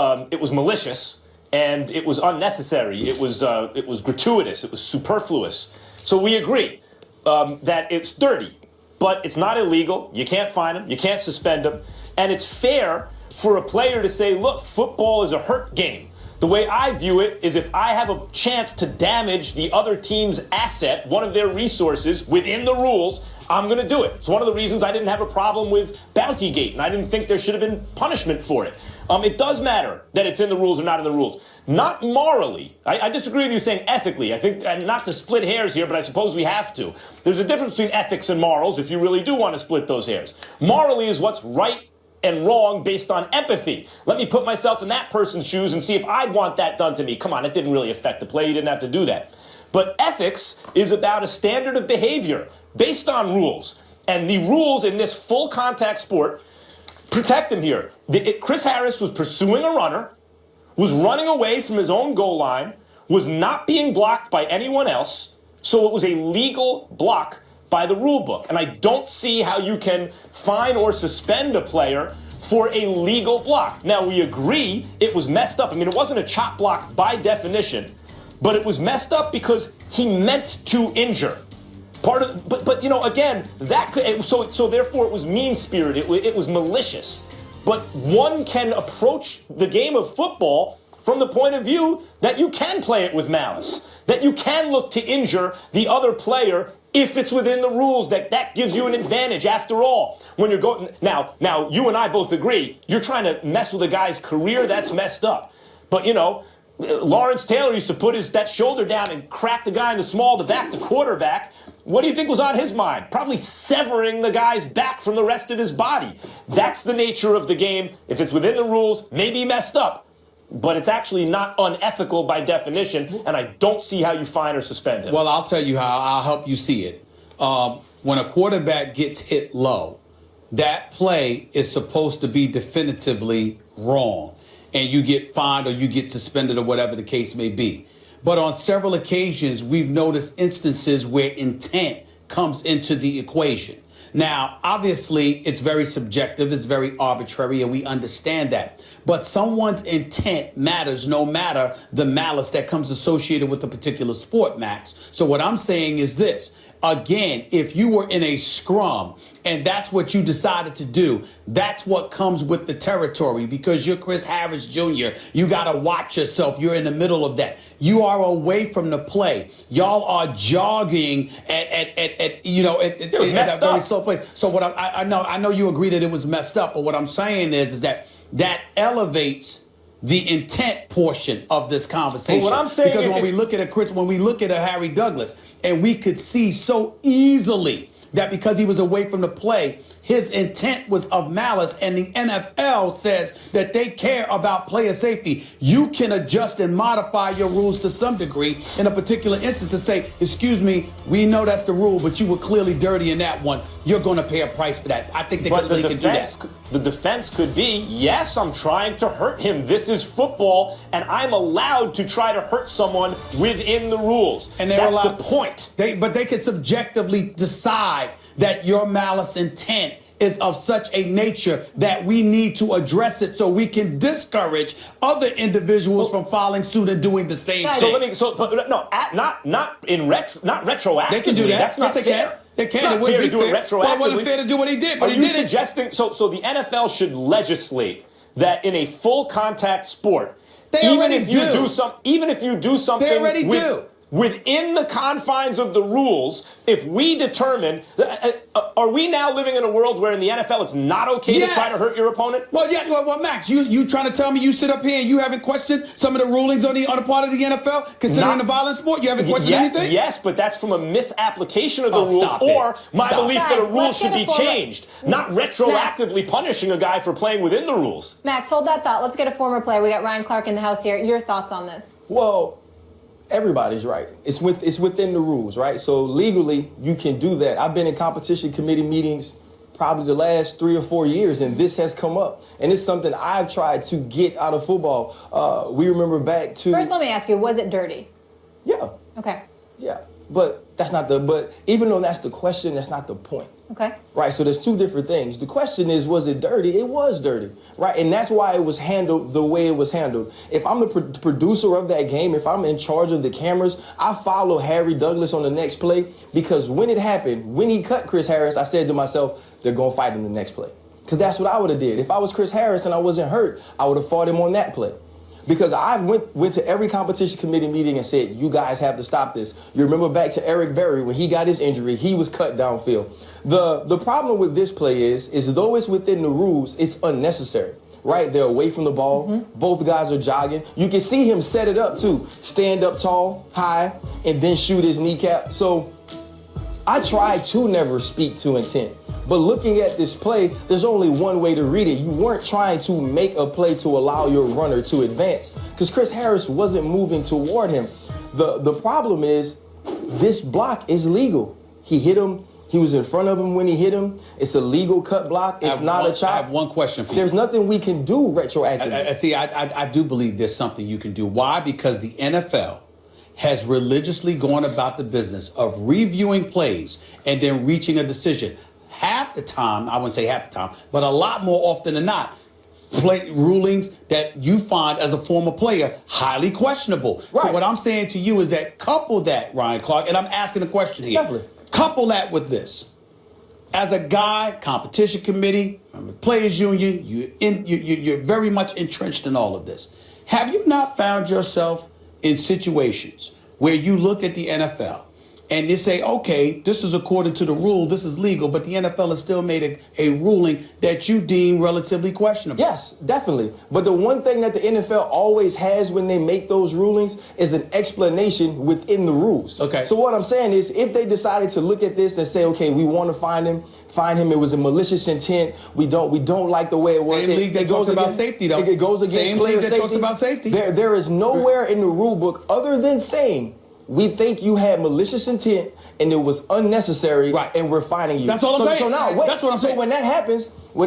malicious, and it was unnecessary. It was gratuitous. It was superfluous. So we agree that it's dirty, but it's not illegal. You can't fine him. You can't suspend him. And it's fair for a player to say, look, football is a hurt game. The way I view it is if I have a chance to damage the other team's asset, one of their resources, within the rules, I'm going to do it. It's one of the reasons I didn't have a problem with Bountygate, and I didn't think there should have been punishment for it. It does matter that it's in the rules or not in the rules. Not morally. I disagree with you saying ethically. I think, and not to split hairs here, but I suppose we have to. There's a difference between ethics and morals if you really do want to split those hairs. Morally is what's right and wrong based on empathy. Let me put myself in that person's shoes and see if I'd want that done to me. Come on, it didn't really affect the play. You didn't have to do that. But ethics is about a standard of behavior based on rules. And the rules in this full contact sport protect him here. Chris Harris was pursuing a runner, was running away from his own goal line, was not being blocked by anyone else, so it was a legal block by the rule book. And I don't see how you can fine or suspend a player for a legal block. Now, we agree it was messed up. I mean, it wasn't a chop block by definition, but it was messed up because he meant to injure. But you know, again, that could, so therefore it was mean-spirited. It was malicious. But one can approach the game of football from the point of view that you can play it with malice, that you can look to injure the other player if it's within the rules, that gives you an advantage. After all, when you're going now you and I both agree you're trying to mess with a guy's career. That's messed up. But you know, Lawrence Taylor used to put that shoulder down and crack the guy in the small to back the quarterback. What do you think was on his mind? Probably severing the guy's back from the rest of his body. That's the nature of the game. If it's within the rules, maybe messed up, but it's actually not unethical by definition, and I don't see how you fine or suspend him. Well, I'll tell you how. I'll help you see it. When a quarterback gets hit low, that play is supposed to be definitively wrong, and you get fined or you get suspended or whatever the case may be. But on several occasions, we've noticed instances where intent comes into the equation. Now, obviously, it's very subjective, it's very arbitrary, and we understand that. But someone's intent matters no matter the malice that comes associated with a particular sport, Max. So what I'm saying is this. Again, if you were in a scrum and that's what you decided to do, that's what comes with the territory because you're Chris Harris Jr. You got to watch yourself. You're in the middle of that. You are away from the play. Y'all are jogging at that very slow place. So what I know you agree that it was messed up, but what I'm saying is that elevates the intent portion of this conversation. Well, what I'm saying because is when we look at a Harry Douglas, and we could see so easily that because he was away from the play, his intent was of malice, and the NFL says that they care about player safety. You can adjust and modify your rules to some degree in a particular instance to say, excuse me, we know that's the rule, but you were clearly dirty in that one. You're going to pay a price for that. I think they can do that. The defense could be, yes, I'm trying to hurt him. This is football, and I'm allowed to try to hurt someone within the rules. And that's the point. But they could subjectively decide that your malice intent is of such a nature that we need to address it so we can discourage other individuals from following suit and doing the same thing. Not retroactively. They can do that. That's not fair. They can. It's not fair to do it retroactively. Well, it wasn't fair to do what he did, but he did it. Suggesting so the NFL should legislate that in a full contact sport, even if you do something, they already do. within the confines of the rules, if we determine, are we now living in a world where in the NFL it's not okay to try to hurt your opponent? Well, yeah. Well, Max, you trying to tell me you sit up here and you haven't questioned some of the rulings on the part of the NFL, considering the violent sport? You haven't questioned anything? Yes, but that's from a misapplication of the rules, or my belief that a rule should be changed, not retroactively punishing a guy for playing within the rules. Max, hold that thought. Let's get a former player. We got Ryan Clark in the house here. Your thoughts on this? Well, everybody's right. It's within the rules, right? So legally, you can do that. I've been in competition committee meetings probably the last 3 or 4 years, and this has come up. And it's something I've tried to get out of football. We remember back to... First, let me ask you, was it dirty? Yeah. Okay. Yeah. But even though that's the question, that's not the point. Okay. Right, so there's two different things. The question is, was it dirty? It was dirty, right? And that's why it was handled the way it was handled. If I'm the producer of that game, if I'm in charge of the cameras, I follow Harry Douglas on the next play, because when it happened, when he cut Chris Harris, I said to myself, they're going to fight in the next play. Because that's what I would have did. If I was Chris Harris and I wasn't hurt, I would have fought him on that play. Because I went to every competition committee meeting and said, you guys have to stop this. You remember back to Eric Berry, when he got his injury, he was cut downfield. The problem with this play is though it's within the rules, it's unnecessary. Right? They're away from the ball. Mm-hmm. Both guys are jogging. You can see him set it up too. Stand up tall, high, and then shoot his kneecap. So I try to never speak to intent. But looking at this play, there's only one way to read it. You weren't trying to make a play to allow your runner to advance, because Chris Harris wasn't moving toward him. The problem is this block is legal. He hit him. He was in front of him when he hit him. It's a legal cut block. It's not a chop. I have one question for you. There's nothing we can do retroactively. I do believe there's something you can do. Why? Because the NFL has religiously gone about the business of reviewing plays and then reaching a decision. Half the time, I wouldn't say half the time, but a lot more often than not, play rulings that you find as a former player highly questionable. Right. So what I'm saying to you is that couple that, Ryan Clark, and I'm asking the question here. Definitely. Couple that with this. As a guy, competition committee, players union, you're very much entrenched in all of this. Have you not found yourself in situations where you look at the NFL and they say, okay, this is according to the rule, this is legal, but the NFL has still made a ruling that you deem relatively questionable? Yes, definitely. But the one thing that the NFL always has when they make those rulings is an explanation within the rules. Okay. So what I'm saying is, if they decided to look at this and say, okay, we want to find him, it was a malicious intent, we don't like the way it works. Same league that talks about safety, though. It goes against player safety. Talks about safety. There is nowhere in the rule book other than saying, we think you had malicious intent and it was unnecessary, right, and we're fining you. That's all I'm saying. So now, wait. That's what I'm saying. So when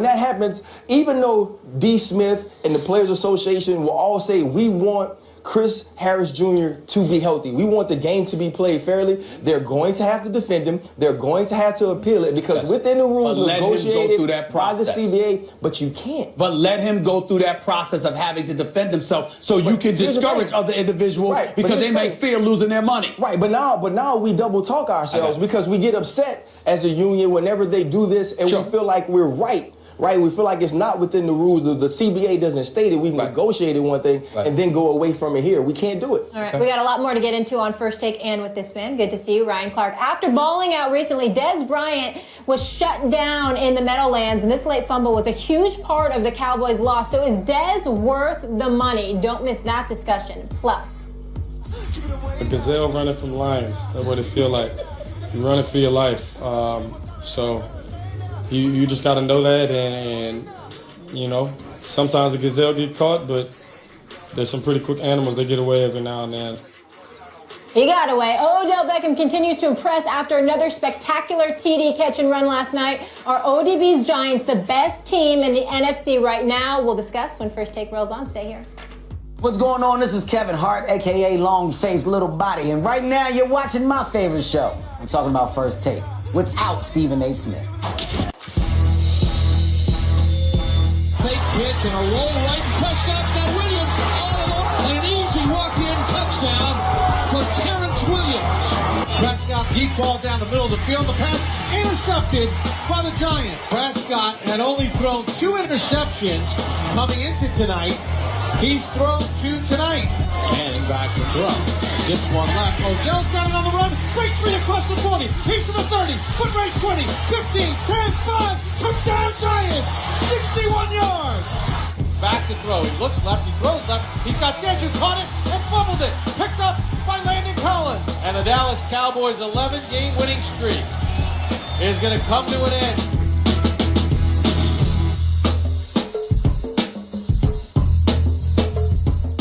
that happens, even though D. Smith and the Players Association will all say we want Chris Harris Jr. to be healthy, we want the game to be played fairly, they're going to have to defend him. They're going to have to appeal it, because within the rules negotiated by the CBA, but you can't. But let him go through that process of having to defend himself, so you can discourage other individuals, right, because they may fear losing their money. Right, but now we double talk ourselves, because we get upset as a union whenever they do this, and we feel like we're right. Right, we feel like it's not within the rules. The CBA doesn't state it. We've negotiated one thing and then go away from it here. We can't do it. All right, we got a lot more to get into on First Take and with this man. Good to see you, Ryan Clark. After balling out recently, Bryant was shut down in the Meadowlands, and this late fumble was a huge part of the Cowboys' loss. So is Dez worth the money? Don't miss that discussion. Plus, a gazelle running from lions. That's what it feel like. You're running for your life. So you just got to know that, and you know, sometimes a gazelle get caught, but there's some pretty quick animals that get away every now and then. He got away. Odell Beckham continues to impress after another spectacular TD catch and run last night. Are ODB's Giants the best team in the NFC right now? We'll discuss when First Take rolls on. Stay here. What's going on? This is Kevin Hart, a.k.a. Long Face Little Body. And right now, you're watching my favorite show. I'm talking about First Take without Stephen A. Smith. Fake pitch and a roll right. Prescott's got Williams all alone. An easy walk-in touchdown for Terrence Williams. Prescott deep ball down the middle of the field. The pass intercepted by the Giants. Prescott had only thrown 2 interceptions coming into tonight. He's thrown 2 tonight. Manning back to throw. Just one left. Odell's got it on the run. Breaks free across the 40. He's to the 30. Foot race 20. 15, 10, 5. Touchdown Giants. 61 yards. Back to throw. He looks left. He throws left. He's got Dez who caught it and fumbled it. Picked up by Landon Collins. And the Dallas Cowboys' 11-game winning streak is going to come to an end.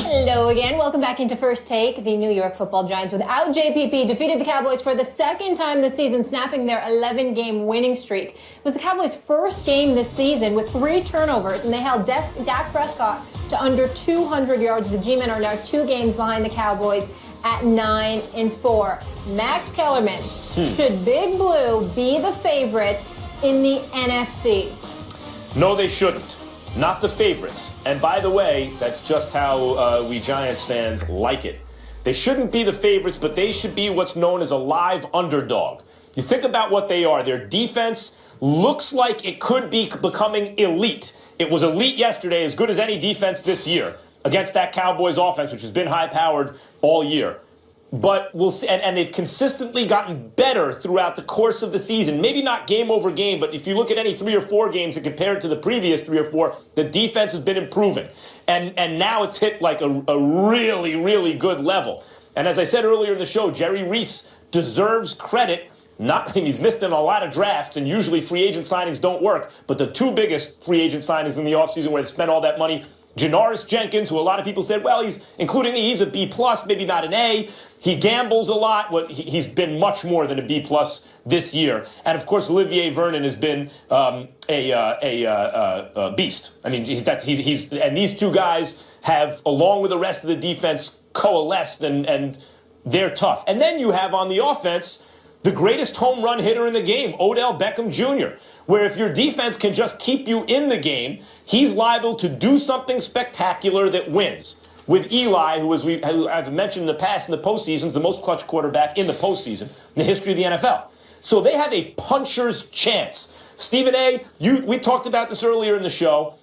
Hello again. Welcome back into First Take. The New York Football Giants, without JPP, defeated the Cowboys for the second time this season, snapping their 11-game winning streak. It was the Cowboys' first game this season with 3 turnovers, and they held Dak Prescott to under 200 yards. The G-men are now 2 games behind the Cowboys at 9-4. Max Kellerman, should Big Blue be the favorites in the NFC? No, they shouldn't. Not the favorites. And by the way, that's just how we Giants fans like it. They shouldn't be the favorites, but they should be what's known as a live underdog. You think about what they are. Their defense looks like it could be becoming elite. It was elite yesterday, as good as any defense this year, against that Cowboys offense, which has been high-powered all year. But we'll see, and they've consistently gotten better throughout the course of the season. Maybe not game over game, but if you look at any 3 or 4 games and compare it to the previous 3 or 4, the defense has been improving. And now it's hit like a really, really good level. And as I said earlier in the show, Jerry Reese deserves credit. He's missed in a lot of drafts, and usually free agent signings don't work. But the 2 biggest free agent signings in the offseason where they spent all that money, Janoris Jenkins, who a lot of people said, well, he's a B+, maybe not an A. He gambles a lot. He's been much more than a B+ this year. And, of course, Olivier Vernon has been a beast. I mean, and these 2 guys have, along with the rest of the defense, coalesced, and they're tough. And then you have on the offense the greatest home run hitter in the game, Odell Beckham Jr., where if your defense can just keep you in the game, he's liable to do something spectacular that wins. With Eli, who I've mentioned in the past, in the postseason, is the most clutch quarterback in the postseason in the history of the NFL. So they have a puncher's chance. Stephen A., we talked about this earlier in the show.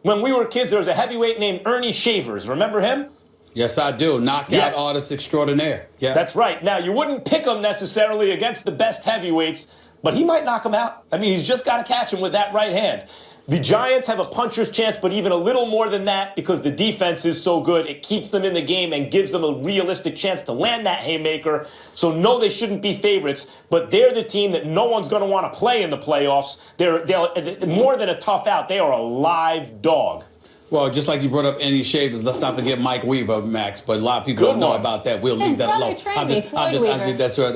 When we were kids, there was a heavyweight named Ernie Shavers. Remember him? Yes, I do. Knockout artist extraordinaire. Yeah, that's right. Now, you wouldn't pick him necessarily against the best heavyweights, but he might knock him out. I mean, he's just got to catch him with that right hand. The Giants have a puncher's chance, but even a little more than that because the defense is so good. It keeps them in the game and gives them a realistic chance to land that haymaker. So, no, they shouldn't be favorites, but they're the team that no one's going to want to play in the playoffs. They're more than a tough out. They are a live dog. Well, just like you brought up Ernie Shavers, let's not forget Mike Weaver, Max. But a lot of people don't know about that. We'll leave that alone. That's right.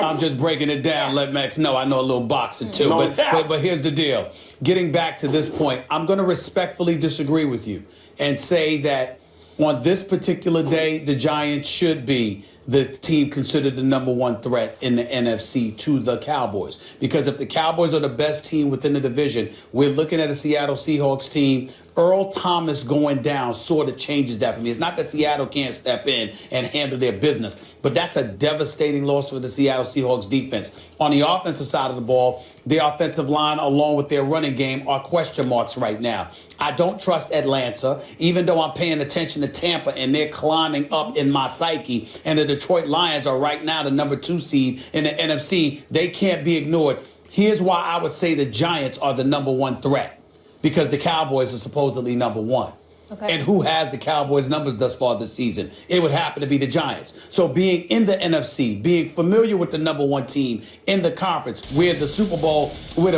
I'm just breaking it down. Let Max know I know a little boxing too. But here's the deal. Getting back to this point, I'm going to respectfully disagree with you and say that on this particular day, the Giants should be the team considered the number 1 threat in the NFC to the Cowboys. Because if the Cowboys are the best team within the division, we're looking at a Seattle Seahawks team. Earl Thomas going down sort of changes that for me. It's not that Seattle can't step in and handle their business, but that's a devastating loss for the Seattle Seahawks defense. On the offensive side of the ball, their offensive line, along with their running game, are question marks right now. I don't trust Atlanta, even though I'm paying attention to Tampa, and they're climbing up in my psyche. And the Detroit Lions are right now the number 2 seed in the NFC. They can't be ignored. Here's why I would say the Giants are the number 1 threat. Because the Cowboys are supposedly number 1. Okay. And who has the Cowboys' numbers thus far this season? It would happen to be the Giants. So being in the NFC, being familiar with the number 1 team in the conference, where the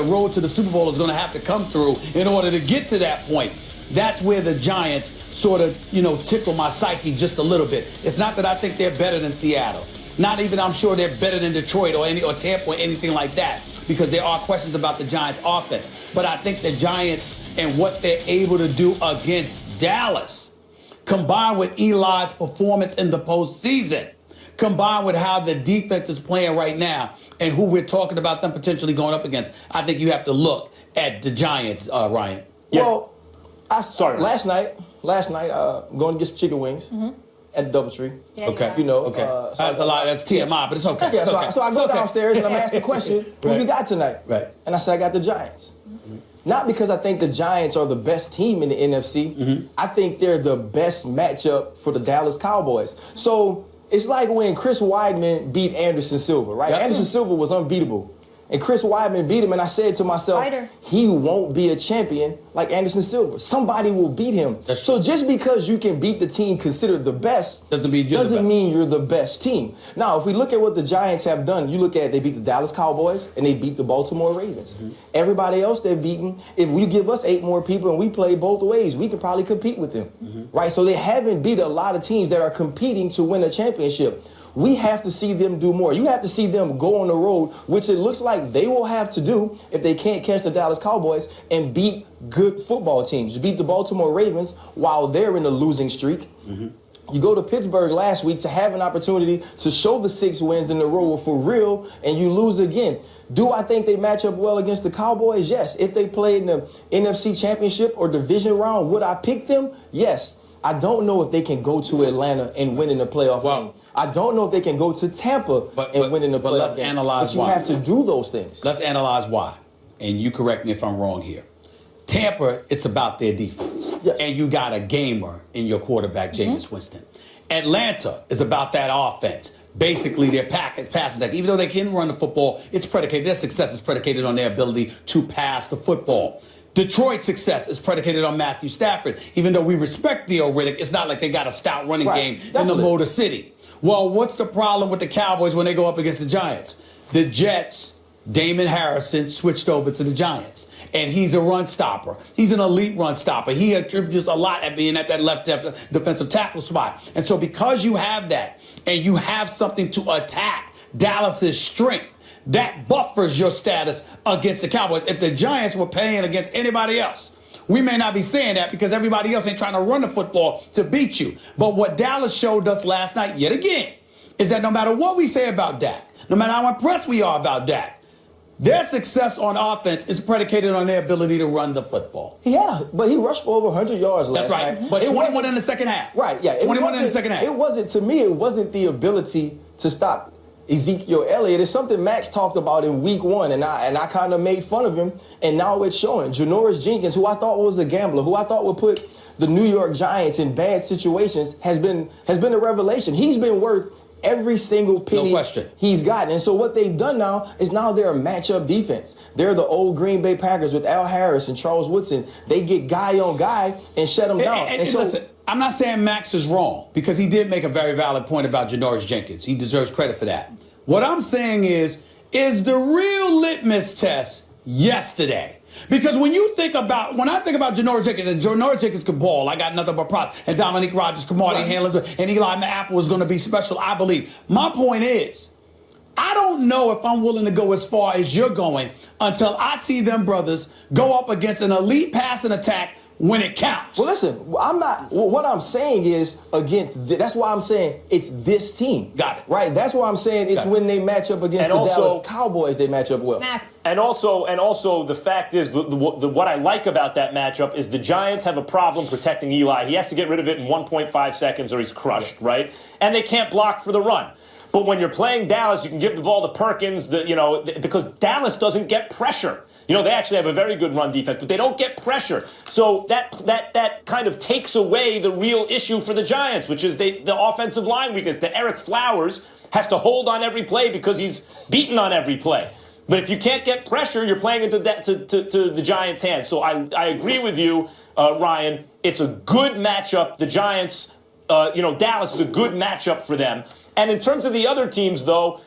road to the Super Bowl is going to have to come through in order to get to that point, that's where the Giants sort of, tickle my psyche just a little bit. It's not that I think they're better than Seattle. Not even I'm sure they're better than Detroit or Tampa or anything like that, because there are questions about the Giants' offense. But I think the Giants and what they're able to do against Dallas, combined with Eli's performance in the postseason, combined with how the defense is playing right now and who we're talking about them potentially going up against, I think you have to look at the Giants, Ryan. Yeah. Well, last night, going to get some chicken wings. At the DoubleTree. Okay. So that's a lot. That's TMI, but it's okay. Yeah, so I go downstairs and I'm asked the question, who you got tonight? Right. And I said, I got the Giants. Not because I think the Giants are the best team in the NFC. I think they're the best matchup for the Dallas Cowboys. So it's like when Chris Weidman beat Anderson Silva, right? Yep. Anderson Silva was unbeatable. And Chris Weidman beat him, and I said to myself, he won't be a champion like Anderson Silva. Somebody will beat him. So just because you can beat the team considered the best doesn't mean you're the best team. Now, if we look at what the Giants have done, you look at they beat the Dallas Cowboys and they beat the Baltimore Ravens. Everybody else they've beaten, if you give us 8 more people and we play both ways, we can probably compete with them, right? So they haven't beat a lot of teams that are competing to win a championship. We have to see them do more. You have to see them go on the road, which it looks like they will have to do if they can't catch the Dallas Cowboys and beat good football teams. Beat the Baltimore Ravens while they're in a losing streak. You go to Pittsburgh last week to have an opportunity to show the 6 wins in a row for real, and you lose again. Do I think they match up well against the Cowboys? Yes. If they played in the NFC Championship or division round, would I pick them? Yes. I don't know if they can go to Atlanta and win in the playoff game. I don't know if they can go to Tampa and win in the playoff let's game. analyze but you why. have to do those things. Let's analyze why. And you correct me if I'm wrong here. Tampa, it's about their defense. And you got a gamer in your quarterback, Jameis Winston. Atlanta is about that offense. Basically, their passing attack. Even though they can run the football, it's predicated. Their success is predicated on their ability to pass the football. Detroit's success is predicated on Matthew Stafford. Even though we respect Theo Riddick, it's not like they got a stout running game in the Motor City. Well, what's the problem with the Cowboys when they go up against the Giants? The Jets, Damon Harrison switched over to the Giants. And he's a run stopper. He's an elite run stopper. He attributes a lot at being at that left defensive tackle spot. And so because you have that and you have something to attack Dallas's strength, that buffers your status against the Cowboys. If the Giants were playing against anybody else, we may not be saying that because everybody else ain't trying to run the football to beat you. But what Dallas showed us last night, yet again, is that no matter what we say about Dak, no matter how impressed we are about Dak, their success on offense is predicated on their ability to run the football. He rushed for over 100 yards last night. That's right. But 21 in the second half. Right, yeah. 21 in the second half. It wasn't the ability to stop Ezekiel Elliott. It's something Max talked about in week 1, and I kind of made fun of him, and now it's showing. Janoris Jenkins, who I thought was a gambler, who I thought would put the New York Giants in bad situations, has been a revelation. He's been worth every single penny he's gotten. And so what they've done now is they're a matchup defense. They're the old Green Bay Packers with Al Harris and Charles Woodson. They get guy on guy and shut them down. And so listen, I'm not saying Max is wrong because he did make a very valid point about Janoris Jenkins. He deserves credit for that. What I'm saying is the real litmus test yesterday. Because when I think about Janoris Jenkins, and Janoris Jenkins can ball, I got nothing but props. And Dominique Rodgers, Kamari Handlers, and Eli Apple is going to be special, I believe. My point is, I don't know if I'm willing to go as far as you're going until I see them brothers go up against an elite passing attack when it counts. Well, listen, what I'm saying is that's why I'm saying it's this team. Got it. Right? That's why I'm saying it's when they match up against the Dallas Cowboys, they match up well. Max. And also the fact is, what I like about that matchup is the Giants have a problem protecting Eli. He has to get rid of it in 1.5 seconds or he's crushed, right? And they can't block for the run. But when you're playing Dallas, you can give the ball to Perkins, because Dallas doesn't get pressure. They actually have a very good run defense, but they don't get pressure. So that kind of takes away the real issue for the Giants, which is the offensive line weakness. That Eric Flowers has to hold on every play because he's beaten on every play. But if you can't get pressure, you're playing into to the Giants' hands. So I agree with you, Ryan. It's a good matchup. The Giants, Dallas is a good matchup for them. And in terms of the other teams, though,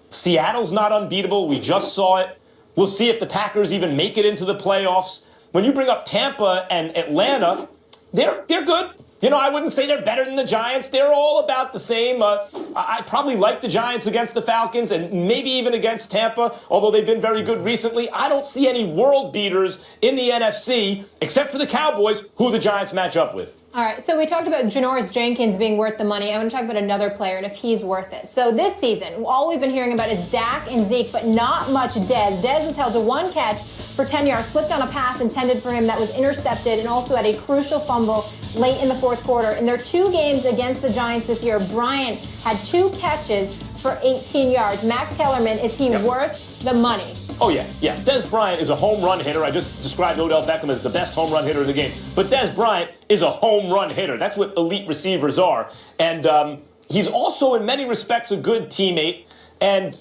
Seattle's not unbeatable. We just saw it. We'll see if the Packers even make it into the playoffs. When you bring up Tampa and Atlanta, they're good. I wouldn't say they're better than the Giants. They're all about the same. I probably like the Giants against the Falcons and maybe even against Tampa, although they've been very good recently. I don't see any world beaters in the NFC, except for the Cowboys, who the Giants match up with. All right, so we talked about Janoris Jenkins being worth the money. I want to talk about another player and if he's worth it. So this season, all we've been hearing about is Dak and Zeke, but not much Dez. Dez was held to 1 catch for 10 yards, slipped on a pass intended for him that was intercepted, and also had a crucial fumble late in the 4th quarter. In their 2 games against the Giants this year, Bryant had 2 catches for 18 yards. Max Kellerman, is he worth the money? Oh, yeah. Dez Bryant is a home run hitter. I just described Odell Beckham as the best home run hitter in the game. But Dez Bryant is a home run hitter. That's what elite receivers are. And he's also, in many respects, a good teammate and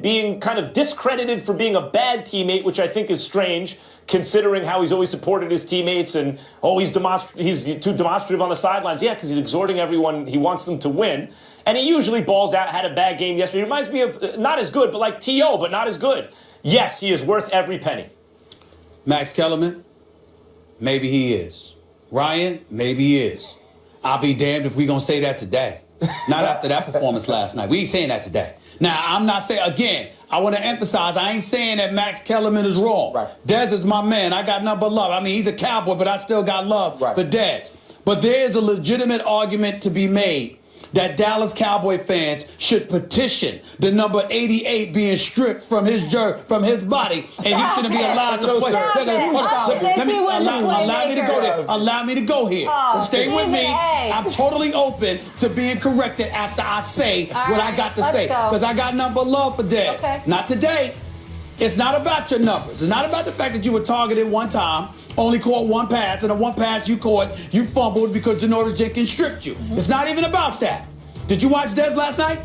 being kind of discredited for being a bad teammate, which I think is strange, considering how he's always supported his teammates and, he's too demonstrative on the sidelines. Yeah, because he's exhorting everyone. He wants them to win. And he usually balls out, had a bad game yesterday. He reminds me of, not as good, but like T.O., but not as good. Yes, he is worth every penny. Max Kellerman, maybe he is. Ryan, maybe he is. I'll be damned if we gonna say that today. Not after that performance last night. We ain't saying that today. Now, I'm not saying, again, I want to emphasize, I ain't saying that Max Kellerman is wrong. Right. Dez is my man. I got nothing but love. I mean, he's a Cowboy, but I still got love for Dez. But there is a legitimate argument to be made that Dallas Cowboy fans should petition the number 88 being stripped from his body, and he shouldn't be allowed to play. Allow me to go there. Allow me to go here. Stay with me. I'm totally open to being corrected after I say what I got to say, because I got nothing but love for Dez. Okay. Not today. It's not about your numbers. It's not about the fact that you were targeted one time, only caught one pass, and the one pass you caught, you fumbled because Janoris Jenkins stripped you. It's not even about that. Did you watch Dez last night?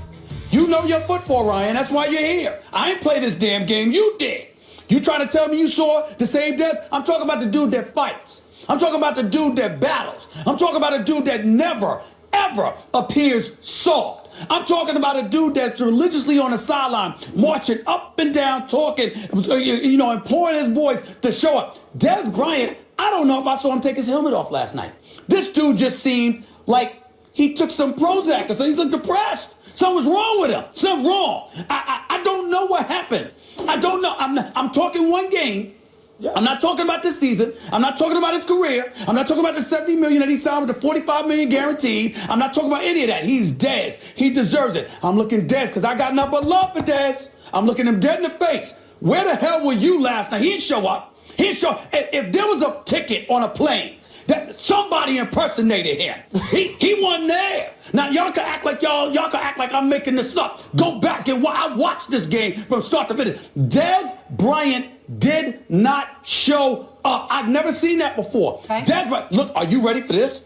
You know your football, Ryan. That's why you're here. I ain't play this damn game. You did. You trying to tell me you saw the same Dez? I'm talking about the dude that fights. I'm talking about the dude that battles. I'm talking about a dude that never, ever appears soft. I'm talking about a dude that's religiously on the sideline, marching up and down, talking, imploring his boys to show up. Dez Bryant, I don't know if I saw him take his helmet off last night. This dude just seemed like he took some Prozac, so he looked depressed. Something was wrong with him. Something wrong. I don't know what happened. I don't know. I'm talking one game. Yeah. I'm not talking about this season. I'm not talking about his career. I'm not talking about the $70 million that he signed with the $45 million guaranteed. I'm not talking about any of that. He's Dez. He deserves it. I'm looking Dez because I got nothing but love for Dez. I'm looking him dead in the face. Where the hell were you last night? He didn't show up. He didn't show up. If there was a ticket on a plane, that somebody impersonated him. He wasn't there. Now y'all can act like y'all can act like I'm making this up. Go back and I watched this game from start to finish. Dez Bryant did not show up. I've never seen that before. Okay. Dez Bryant, look, are you ready for this?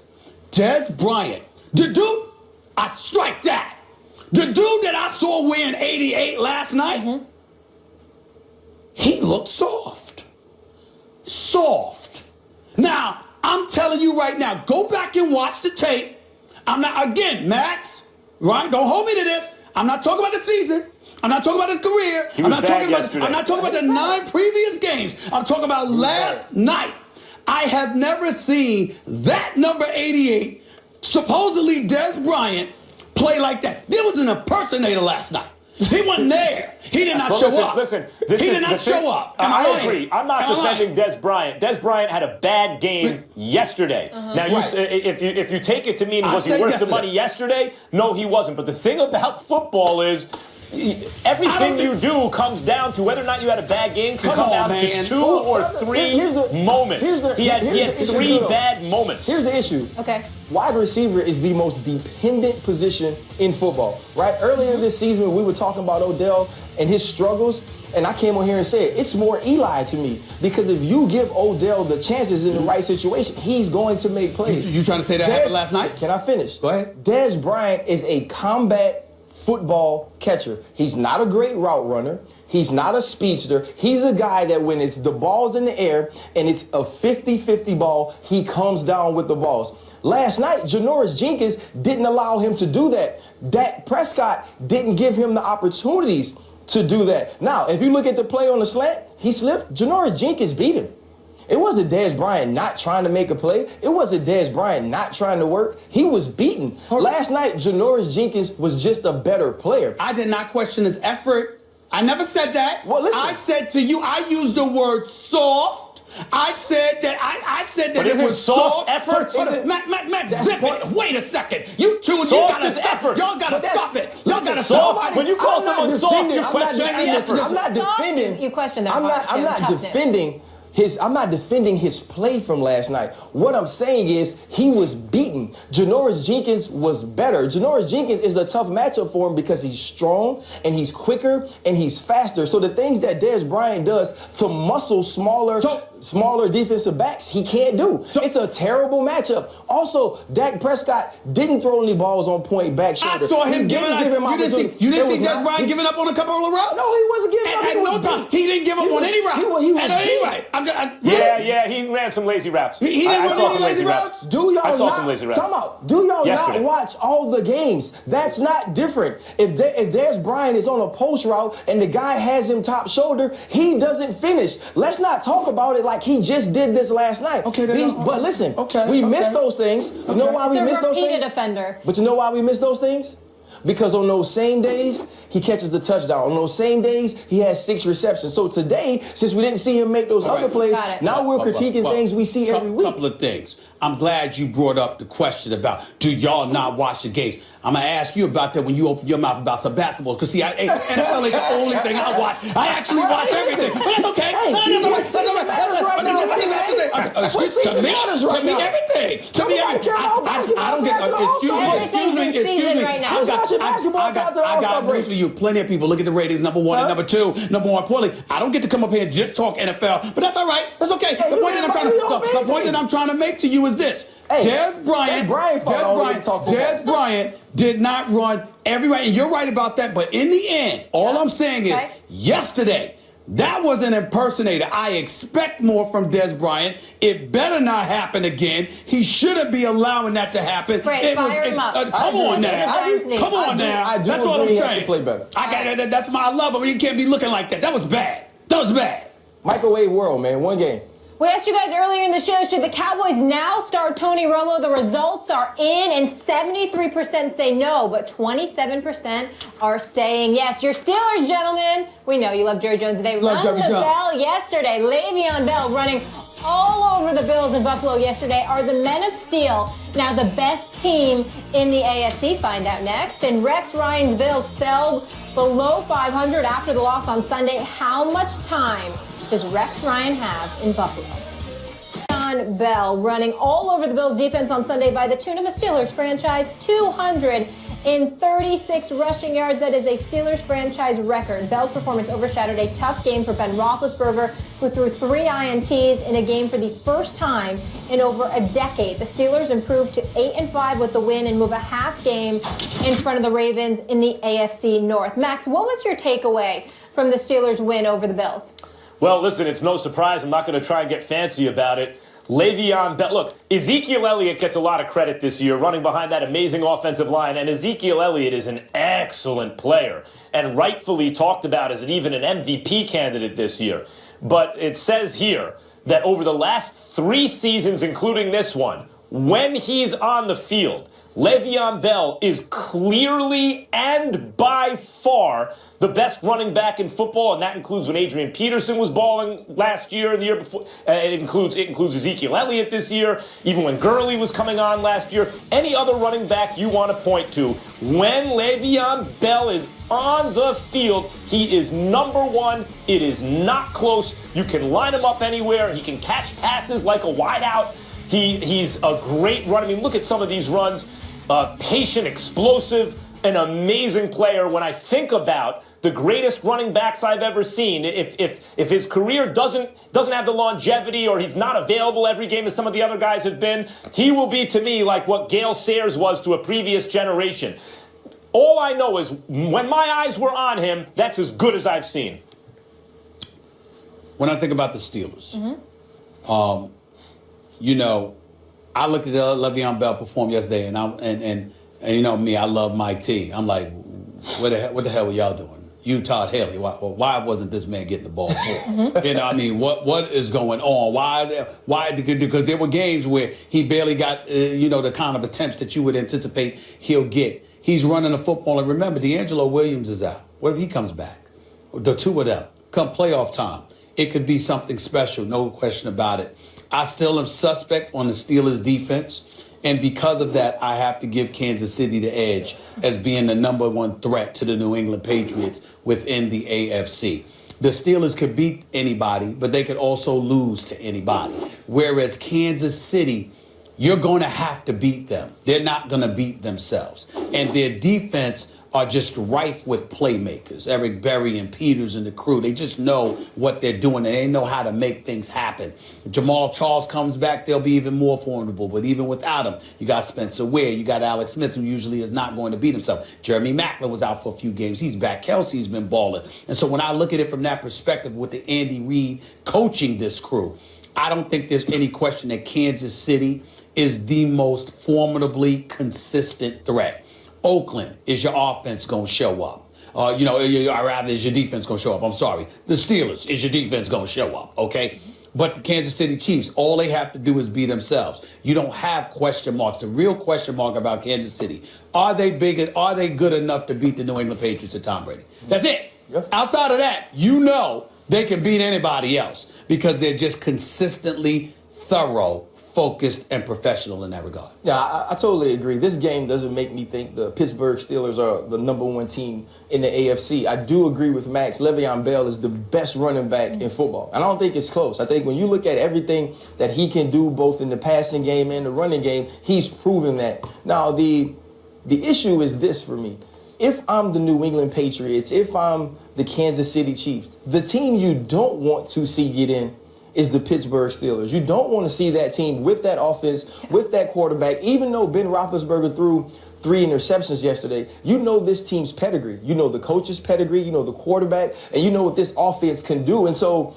Dez Bryant, the dude, I strike that. The dude that I saw wearing 88 last night, he looked soft. Soft. Now, I'm telling you right now, go back and watch the tape. I'm not, again, Max, right? Don't hold me to this. I'm not talking about the season. I'm not talking about his career. I'm not talking about the 9 previous games. I'm talking about last night. I have never seen that number 88, supposedly Dez Bryant, play like that. There was an impersonator last night. He wasn't there. He did not show up. He did not show up. I agree. I'm not defending Dez Bryant. Dez Bryant had a bad game yesterday. Now, if you take it to mean was he worth the money yesterday? No, he wasn't. But the thing about football is everything you do comes down to whether or not you had a bad game. Can come down to 2 or 3 moments. He had 3 bad moments. Here's the issue. Okay. Wide receiver is the most dependent position in football, right? Earlier this season, when we were talking about Odell and his struggles, and I came on here and said, it's more Eli to me. Because if you give Odell the chances in the right situation, he's going to make plays. You trying to say that happened last night? Can I finish? Go ahead. Dez Bryant is a combat football catcher. He's not a great route runner. He's not a speedster. He's a guy that when it's the ball's in the air and it's a 50-50 ball, he comes down with the balls. Last night, Janoris Jenkins didn't allow him to do that. Dak Prescott didn't give him the opportunities to do that. Now, if you look at the play on the slant, he slipped. Janoris Jenkins beat him. It wasn't Dez Bryant not trying to make a play. It wasn't Dez Bryant not trying to work. He was beaten. Last night, Janoris Jenkins was just a better player. I did not question his effort. I never said that. Well, listen. I said to you, I used the word soft. I said that it was soft effort. Max, zip it. Wait a second. You two, you gotta stop. Y'all gotta stop it. Y'all gotta stop. When you call someone soft, you're questioning the effort. I'm not defending. You question that. I'm not defending I'm not defending his play from last night. What I'm saying is he was beaten. Janoris Jenkins was better. Janoris Jenkins is a tough matchup for him because he's strong and he's quicker and he's faster. So the things that Dez Bryant does to muscle smaller defensive backs, he can't do. It's a terrible matchup. Also, Dak Prescott didn't throw any balls on point back shoulder. I saw him give him opportunity. You didn't see Dez Bryant giving up on a couple of routes? No, he wasn't giving up. At no time. He didn't give up on any route. He was at any route. Yeah, he ran some lazy routes. He didn't run any lazy routes? Do y'all some lazy routes. Time out. Do y'all Yesterday. not watch all the games? That's not different. If Dez Bryant is on a post route and the guy has him top shoulder, he doesn't finish. Let's not talk about it like he just did this last night. Okay, but listen, we missed those things. You know why we missed those things? Offender. But you know why we missed those things? Because on those same days, he catches the touchdown. On those same days, he has 6 receptions. So today, since we didn't see him make those other plays, now we're critiquing things we see every week. Couple of things. I'm glad you brought up the question about, do y'all not watch the games? I'm going to ask you about that when you open your mouth about some basketball. Because, see, NFL ain't the only thing I watch. I actually watch everything. But that's okay. That's all right. To me, everything. To me, everything. I don't get, excuse me. I got news for you. Plenty of people look at the ratings, number one and number two. Number more importantly, I don't get to come up here and just talk NFL. But that's all right. That's okay. The point that I'm trying to make to you is this. Dez Bryant did not run every right. And you're right about that. But in the end, all I'm saying is yesterday, that was an impersonator. I expect more from Dez Bryant. It better not happen again. He shouldn't be allowing that to happen. Fire him up. Come on now. I do That's all I'm agree he has saying. to play better. That's my love. I mean, you can't be looking like that. That was bad. Microwave world, man. One game. We asked you guys earlier in the show, should the Cowboys now start Tony Romo? The results are in, and 73% say no, but 27% are saying yes. Your Steelers, gentlemen. We know you love Jerry Jones today. Rung the bell yesterday. Le'Veon Bell running all over the Bills in Buffalo yesterday. Are the Men of Steel now the best team in the AFC? Find out next. And Rex Ryan's Bills fell below 500 after the loss on Sunday. How much time does Rex Ryan have in Buffalo? Le'Veon Bell running all over the Bills defense on Sunday by the tune of a Steelers franchise 236 rushing yards. That is a Steelers franchise record. Bell's performance overshadowed a tough game for Ben Roethlisberger, who threw 3 INTs in a game for the first time in over a decade. The Steelers improved to 8-5 with the win and move a half game in front of the Ravens in the AFC North. Max, what was your takeaway from the Steelers win over the Bills? Well, listen, it's no surprise. I'm not going to try and get fancy about it. Le'Veon Bell. Look, Ezekiel Elliott gets a lot of credit this year running behind that amazing offensive line, and Ezekiel Elliott is an excellent player and rightfully talked about as even an MVP candidate this year. But it says here that over the last 3 seasons, including this one, when he's on the field, Le'Veon Bell is clearly and by far the best running back in football, and that includes when Adrian Peterson was balling last year and the year before. It includes Ezekiel Elliott this year, even when Gurley was coming on last year. Any other running back you want to point to, when Le'Veon Bell is on the field, he is number one. It is not close. You can line him up anywhere. He can catch passes like a wideout. He's a great runner. I mean, look at some of these runs. Patient, explosive, an amazing player. When I think about the greatest running backs I've ever seen, if his career doesn't have the longevity or he's not available every game as some of the other guys have been, he will be to me like what Gale Sayers was to a previous generation. All I know is when my eyes were on him, that's as good as I've seen. When I think about the Steelers, you know, I looked at Le'Veon Bell perform yesterday, and you know me, I love Mike T. I'm like, what the hell were y'all doing? You, Todd Haley, why wasn't this man getting the ball for? You know, I mean, what is going on? Why? Because there were games where he barely got, the kind of attempts that you would anticipate he'll get. He's running the football, and remember, D'Angelo Williams is out. What if he comes back? The 2 of them come playoff time. It could be something special, no question about it. I still am suspect on the Steelers defense, and because of that, I have to give Kansas City the edge as being the number 1 threat to the New England Patriots within the AFC. The Steelers could beat anybody, but they could also lose to anybody. Whereas Kansas City, you're going to have to beat them. They're not going to beat themselves. And their defense are just rife with playmakers. Eric Berry and Peters and the crew, they just know what they're doing, and they know how to make things happen. If Jamal Charles comes back, they'll be even more formidable. But even without him, you got Spencer Ware, you got Alex Smith, who usually is not going to beat himself. Jeremy Maclin was out for a few games. He's back. Kelsey's been balling. And so when I look at it from that perspective with the Andy Reid coaching this crew, I don't think there's any question that Kansas City is the most formidably consistent threat. Oakland, is your offense going to show up? Or rather, is your defense going to show up? I'm sorry. The Steelers, is your defense going to show up? Okay? But the Kansas City Chiefs, all they have to do is be themselves. You don't have question marks. The real question mark about Kansas City, are they good enough to beat the New England Patriots and Tom Brady? That's it. Yeah. Outside of that, they can beat anybody else because they're just consistently thorough, focused, and professional in that regard. Yeah, I totally agree. This game doesn't make me think the Pittsburgh Steelers are the number one team in the AFC. I do agree with Max. Le'Veon Bell is the best running back in football. And I don't think it's close. I think when you look at everything that he can do, both in the passing game and the running game, he's proven that. Now, the issue is this for me. If I'm the New England Patriots, if I'm the Kansas City Chiefs, the team you don't want to see get in is the Pittsburgh Steelers. You don't want to see that team with that offense, with that quarterback. Even though Ben Roethlisberger threw 3 interceptions yesterday, you know this team's pedigree. You know the coach's pedigree, you know the quarterback, and you know what this offense can do. And so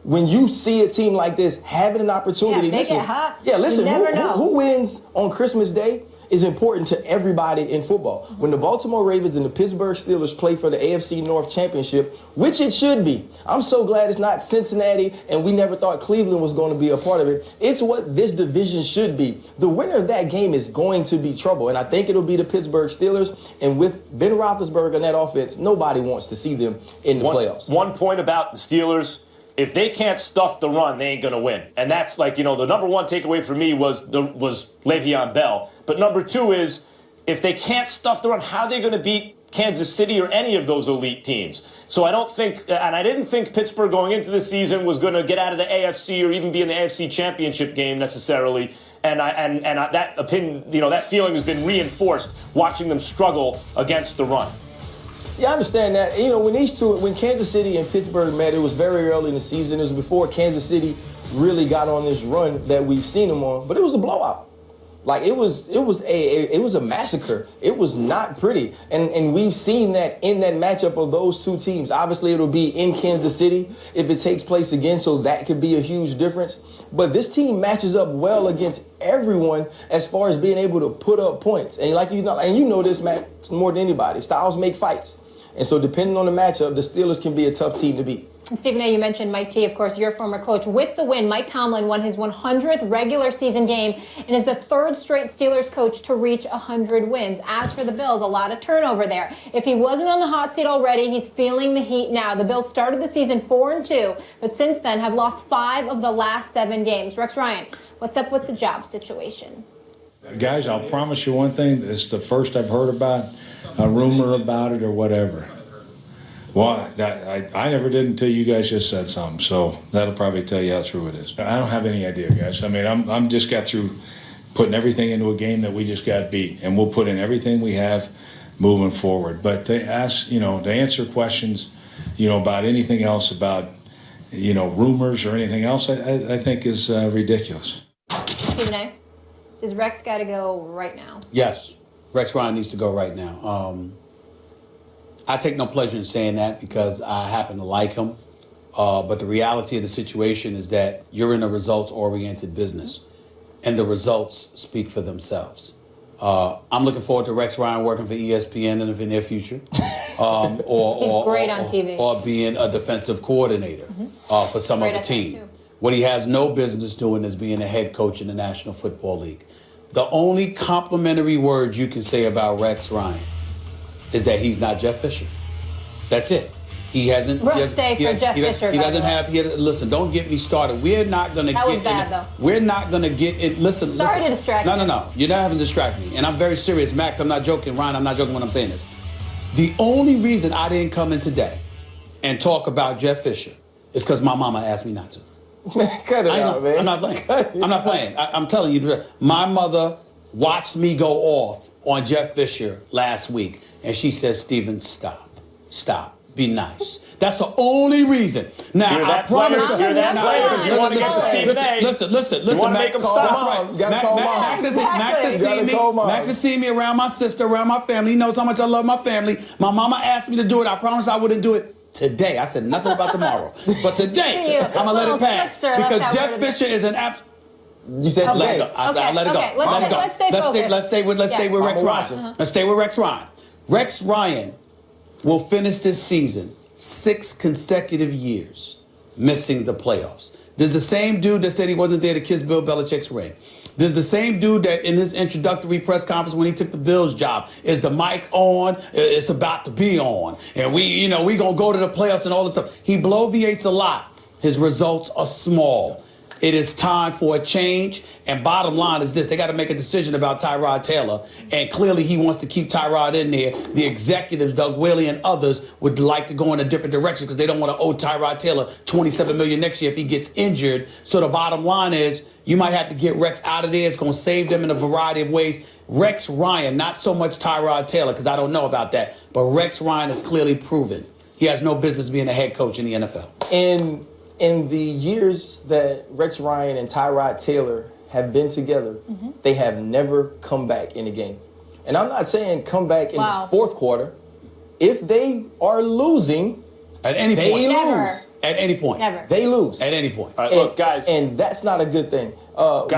when you see a team like this having an opportunity, get hot. Yeah, listen, You never know. who wins on Christmas Day is important to everybody in football. When the Baltimore Ravens and the Pittsburgh Steelers play for the AFC North Championship, which it should be. I'm so glad it's not Cincinnati, and we never thought Cleveland was going to be a part of it. It's what this division should be. The winner of that game is going to be trouble, and I think it'll be the Pittsburgh Steelers. And with Ben Roethlisberger and that offense, nobody wants to see them in the playoffs. One point about the Steelers. If they can't stuff the run, they ain't going to win. And that's the number one takeaway for me was Le'Veon Bell. But number two is, if they can't stuff the run, how are they going to beat Kansas City or any of those elite teams? So I didn't think Pittsburgh going into the season was going to get out of the AFC or even be in the AFC Championship game necessarily. And that opinion, that feeling has been reinforced watching them struggle against the run. Yeah, I understand that. When Kansas City and Pittsburgh met, it was very early in the season. It was before Kansas City really got on this run that we've seen them on. But it was a blowout. Like it was a massacre. It was not pretty. And we've seen that in that matchup of those two teams. Obviously, it'll be in Kansas City if it takes place again, so that could be a huge difference. But this team matches up well against everyone as far as being able to put up points. And you know this, Matt, more than anybody. Styles make fights. And so depending on the matchup, the Steelers can be a tough team to beat. And Stephen A., you mentioned Mike T., of course, your former coach. With the win, Mike Tomlin won his 100th regular season game and is the third straight Steelers coach to reach 100 wins. As for the Bills, a lot of turnover there. If he wasn't on the hot seat already, he's feeling the heat now. The Bills started the season 4-2, but since then have lost 5 of the last 7 games. Rex Ryan, what's up with the job situation? Guys, I'll promise you one thing. It's the first I've heard about a rumor about it or whatever. Well, I never did until you guys just said something, so that'll probably tell you how true it is. I don't have any idea, guys. I mean, I'm just got through putting everything into a game that we just got beat, and we'll put in everything we have moving forward. But to answer questions, about anything else, about, rumors or anything else, I think is ridiculous. Stephen A., does Rex got to go right now? Yes. Rex Ryan needs to go right now. I take no pleasure in saying that because I happen to like him. But the reality of the situation is that you're in a results-oriented business, and the results speak for themselves. I'm looking forward to Rex Ryan working for ESPN in the near future. He's great on TV. Or being a defensive coordinator for some other team. What he has no business doing is being a head coach in the National Football League. The only complimentary word you can say about Rex Ryan is that he's not Jeff Fisher. That's it. He hasn't. Rough day for Jeff Fisher. He doesn't have. Listen, don't get me started. We're not going to get. That was bad, though. We're not going to get it. Listen. Sorry to distract you. No. You're not having to distract me. And I'm very serious, Max. I'm not joking. Ryan, I'm not joking when I'm saying this. The only reason I didn't come in today and talk about Jeff Fisher, it's because my mama asked me not to. Man, cut it out, man. I'm not playing. I'm not playing. I'm telling you, my mother watched me go off on Jeff Fisher last week, and she said, Steven, stop. Be nice. That's the only reason. Now, Hear that, I promise players? Hear that, players? You want to get to Stephen A. Listen. You want to make them stop? That's right. You gotta call mom. Max has seen me around my sister, around my family. He knows how much I love my family. My mama asked me to do it. I promised I wouldn't do it today. I said nothing about tomorrow. But today, I'm going to let it pass. Because Jeff Fisher is an absolute... You said today. I'll let it go. Okay, let's stay focused. Let's stay with Rex Ryan. Let's stay with Rex Ryan. Rex Ryan will finish this season 6 consecutive years missing the playoffs. There's the same dude that said he wasn't there to kiss Bill Belichick's ring. There's the same dude that in his introductory press conference when he took the Bills job, is the mic on? It's about to be on. And we gonna go to the playoffs and all this stuff. He bloviates a lot. His results are small. It is time for a change. And bottom line is this. They got to make a decision about Tyrod Taylor. And clearly he wants to keep Tyrod in there. The executives, Doug Whaley and others, would like to go in a different direction because they don't want to owe Tyrod Taylor $27 million next year if he gets injured. So the bottom line is you might have to get Rex out of there. It's going to save them in a variety of ways. Rex Ryan, not so much Tyrod Taylor because I don't know about that. But Rex Ryan is clearly proven he has no business being a head coach in the NFL. In the years that Rex Ryan and Tyrod Taylor have been together, they have never come back in a game. And I'm not saying come back in the fourth quarter. If they are losing, at any point, they Never. lose. At any point. Never. They lose. At any point. All right, look, guys. And that's not a good thing. Go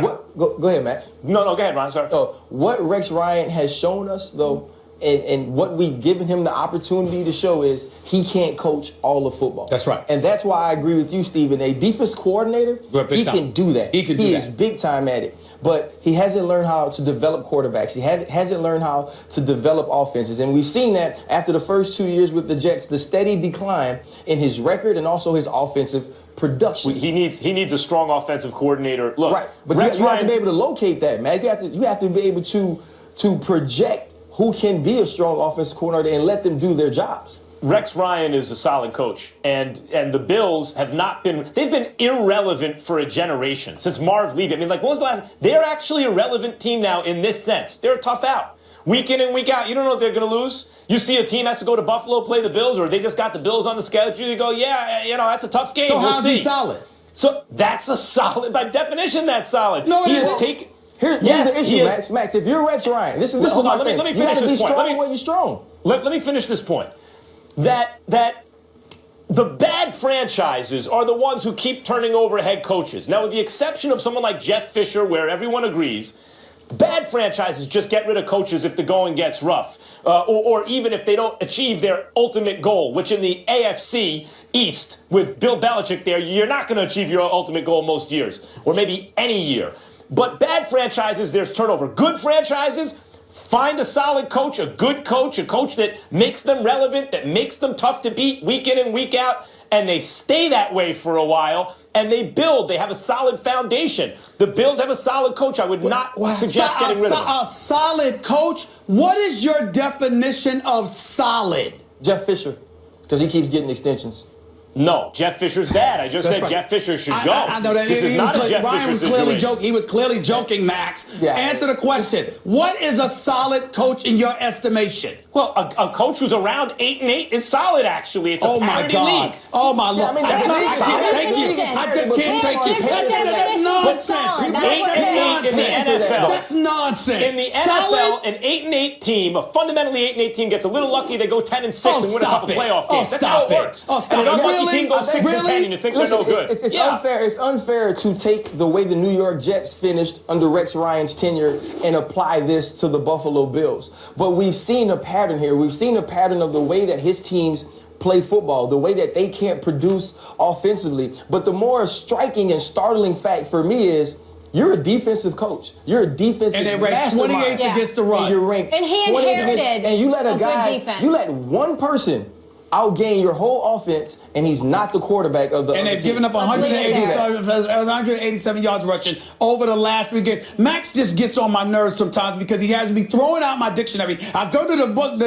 ahead, Max. No, go ahead, Ron. Sorry. What Rex Ryan has shown us, though, and what we've given him the opportunity to show is he can't coach all of football. That's right. And that's why I agree with you, Stephen. A defense coordinator, he can do that. He is big time at it. But he hasn't learned how to develop quarterbacks. He hasn't learned how to develop offenses. And we've seen that after the first 2 years with the Jets, the steady decline in his record and also his offensive production. He needs a strong offensive coordinator. Look, right. But you have to be able to locate that, man. You have to be able to project who can be a strong offensive coordinator and let them do their jobs. Rex Ryan is a solid coach, and the Bills have they've been irrelevant for a generation since Marv Levy. I mean, when was the last? They're actually a relevant team now in this sense. They're a tough out. Week in and week out, you don't know what they're going to lose. You see a team has to go to Buffalo, play the Bills, or they just got the Bills on the schedule. You go, that's a tough game. So how's he solid? So that's a solid, by definition, that's solid. No, he has taken. Here's the issue, Max. Max, if you're Rex Ryan, this is my thing. Let me you finish got to be this point. strong when you're strong. Let me finish this point. That the bad franchises are the ones who keep turning over head coaches. Now, with the exception of someone like Jeff Fisher, where everyone agrees, bad franchises just get rid of coaches if the going gets rough, or even if they don't achieve their ultimate goal, which in the AFC East, with Bill Belichick there, you're not going to achieve your ultimate goal most years, or maybe any year. But bad franchises, there's turnover. Good franchises, find a solid coach, a good coach, a coach that makes them relevant, that makes them tough to beat week in and week out, and they stay that way for a while, and they build. They have a solid foundation. The Bills have a solid coach. I would not suggest getting rid of him. A solid coach? What is your definition of solid? Jeff Fisher, because he keeps getting extensions. No, Jeff Fisher's bad. I just said right. Jeff Fisher should go. I know that. This is not a Jeff Fisher situation. He was clearly joking, Max. Yeah. Answer the question. What is a solid coach in your estimation? Well, a coach who's around 8-8 is solid, actually. It's a parity league. Oh, my Lord. That's not solid. I just can't take you. That's nonsense. 8-8 in the NFL. That's nonsense. In the NFL, an 8-8 team, a fundamentally 8-8 team gets a little lucky. They go 10-6 and win a couple playoff games. That's how it works. And an unlucky team goes 6-10 and you think they're no good. It's unfair. It's unfair to take the way the New York Jets finished under Rex Ryan's tenure and apply this to the Buffalo Bills. But we've seen a pattern here. We've seen a pattern of the way that his teams play football, the way that they can't produce offensively. But the more striking and startling fact for me is you're a defensive coach. You're a defensive and they ranked 28th against the run. And you're ranked and he 20th inherited and you let a guy, good defense. you let one person outgain your whole offense, and he's not the quarterback of the And they've given up 187 yards rushing over the last 3 games. Max just gets on my nerves sometimes because he has me throwing out my dictionary. I go to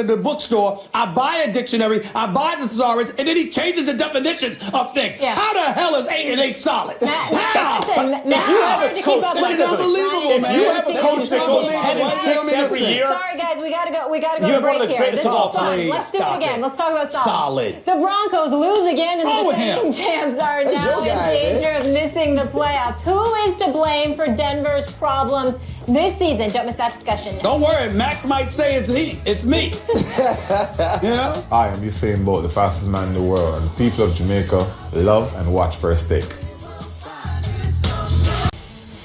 the bookstore, I buy a dictionary, I buy the thesaurus, and then he changes the definitions of things. Yeah. How the hell is 8 and 8 solid? Matt, If you have a coach, it's unbelievable, man. If you have a coach that goes 10 and 6 every year. Sorry, guys, we gotta go. We gotta go You to have one of break the here. greatest This of all is fun. time. Let's do it again. Let's talk about Solid. The Broncos lose again, and Oh, the with him. defending champs are That's now your guy, in danger of missing the playoffs. Who is to blame for Denver's problems this season? Don't miss that discussion. Don't worry, Max might say it's he. It's me. You know? I am Usain Bolt, the fastest man in the world, and the people of Jamaica love and watch First Take.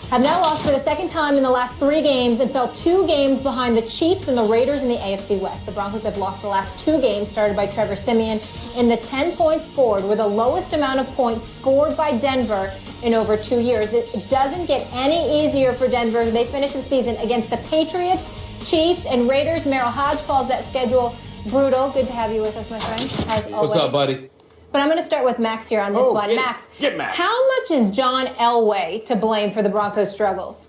Have now lost for the second time in the last 3 games and fell 2 games behind the Chiefs and the Raiders in the AFC West. The Broncos have lost the last 2 games started by Trevor Siemian, and the 10 points scored were the lowest amount of points scored by Denver in over 2 years. It doesn't get any easier for Denver. They finish the season against the Patriots, Chiefs, and Raiders. Merrill Hodge calls that schedule brutal. Good to have you with us, my friend, as always. What's up, buddy? But I'm going to start with Max here on this one. Max, how much is John Elway to blame for the Broncos' struggles?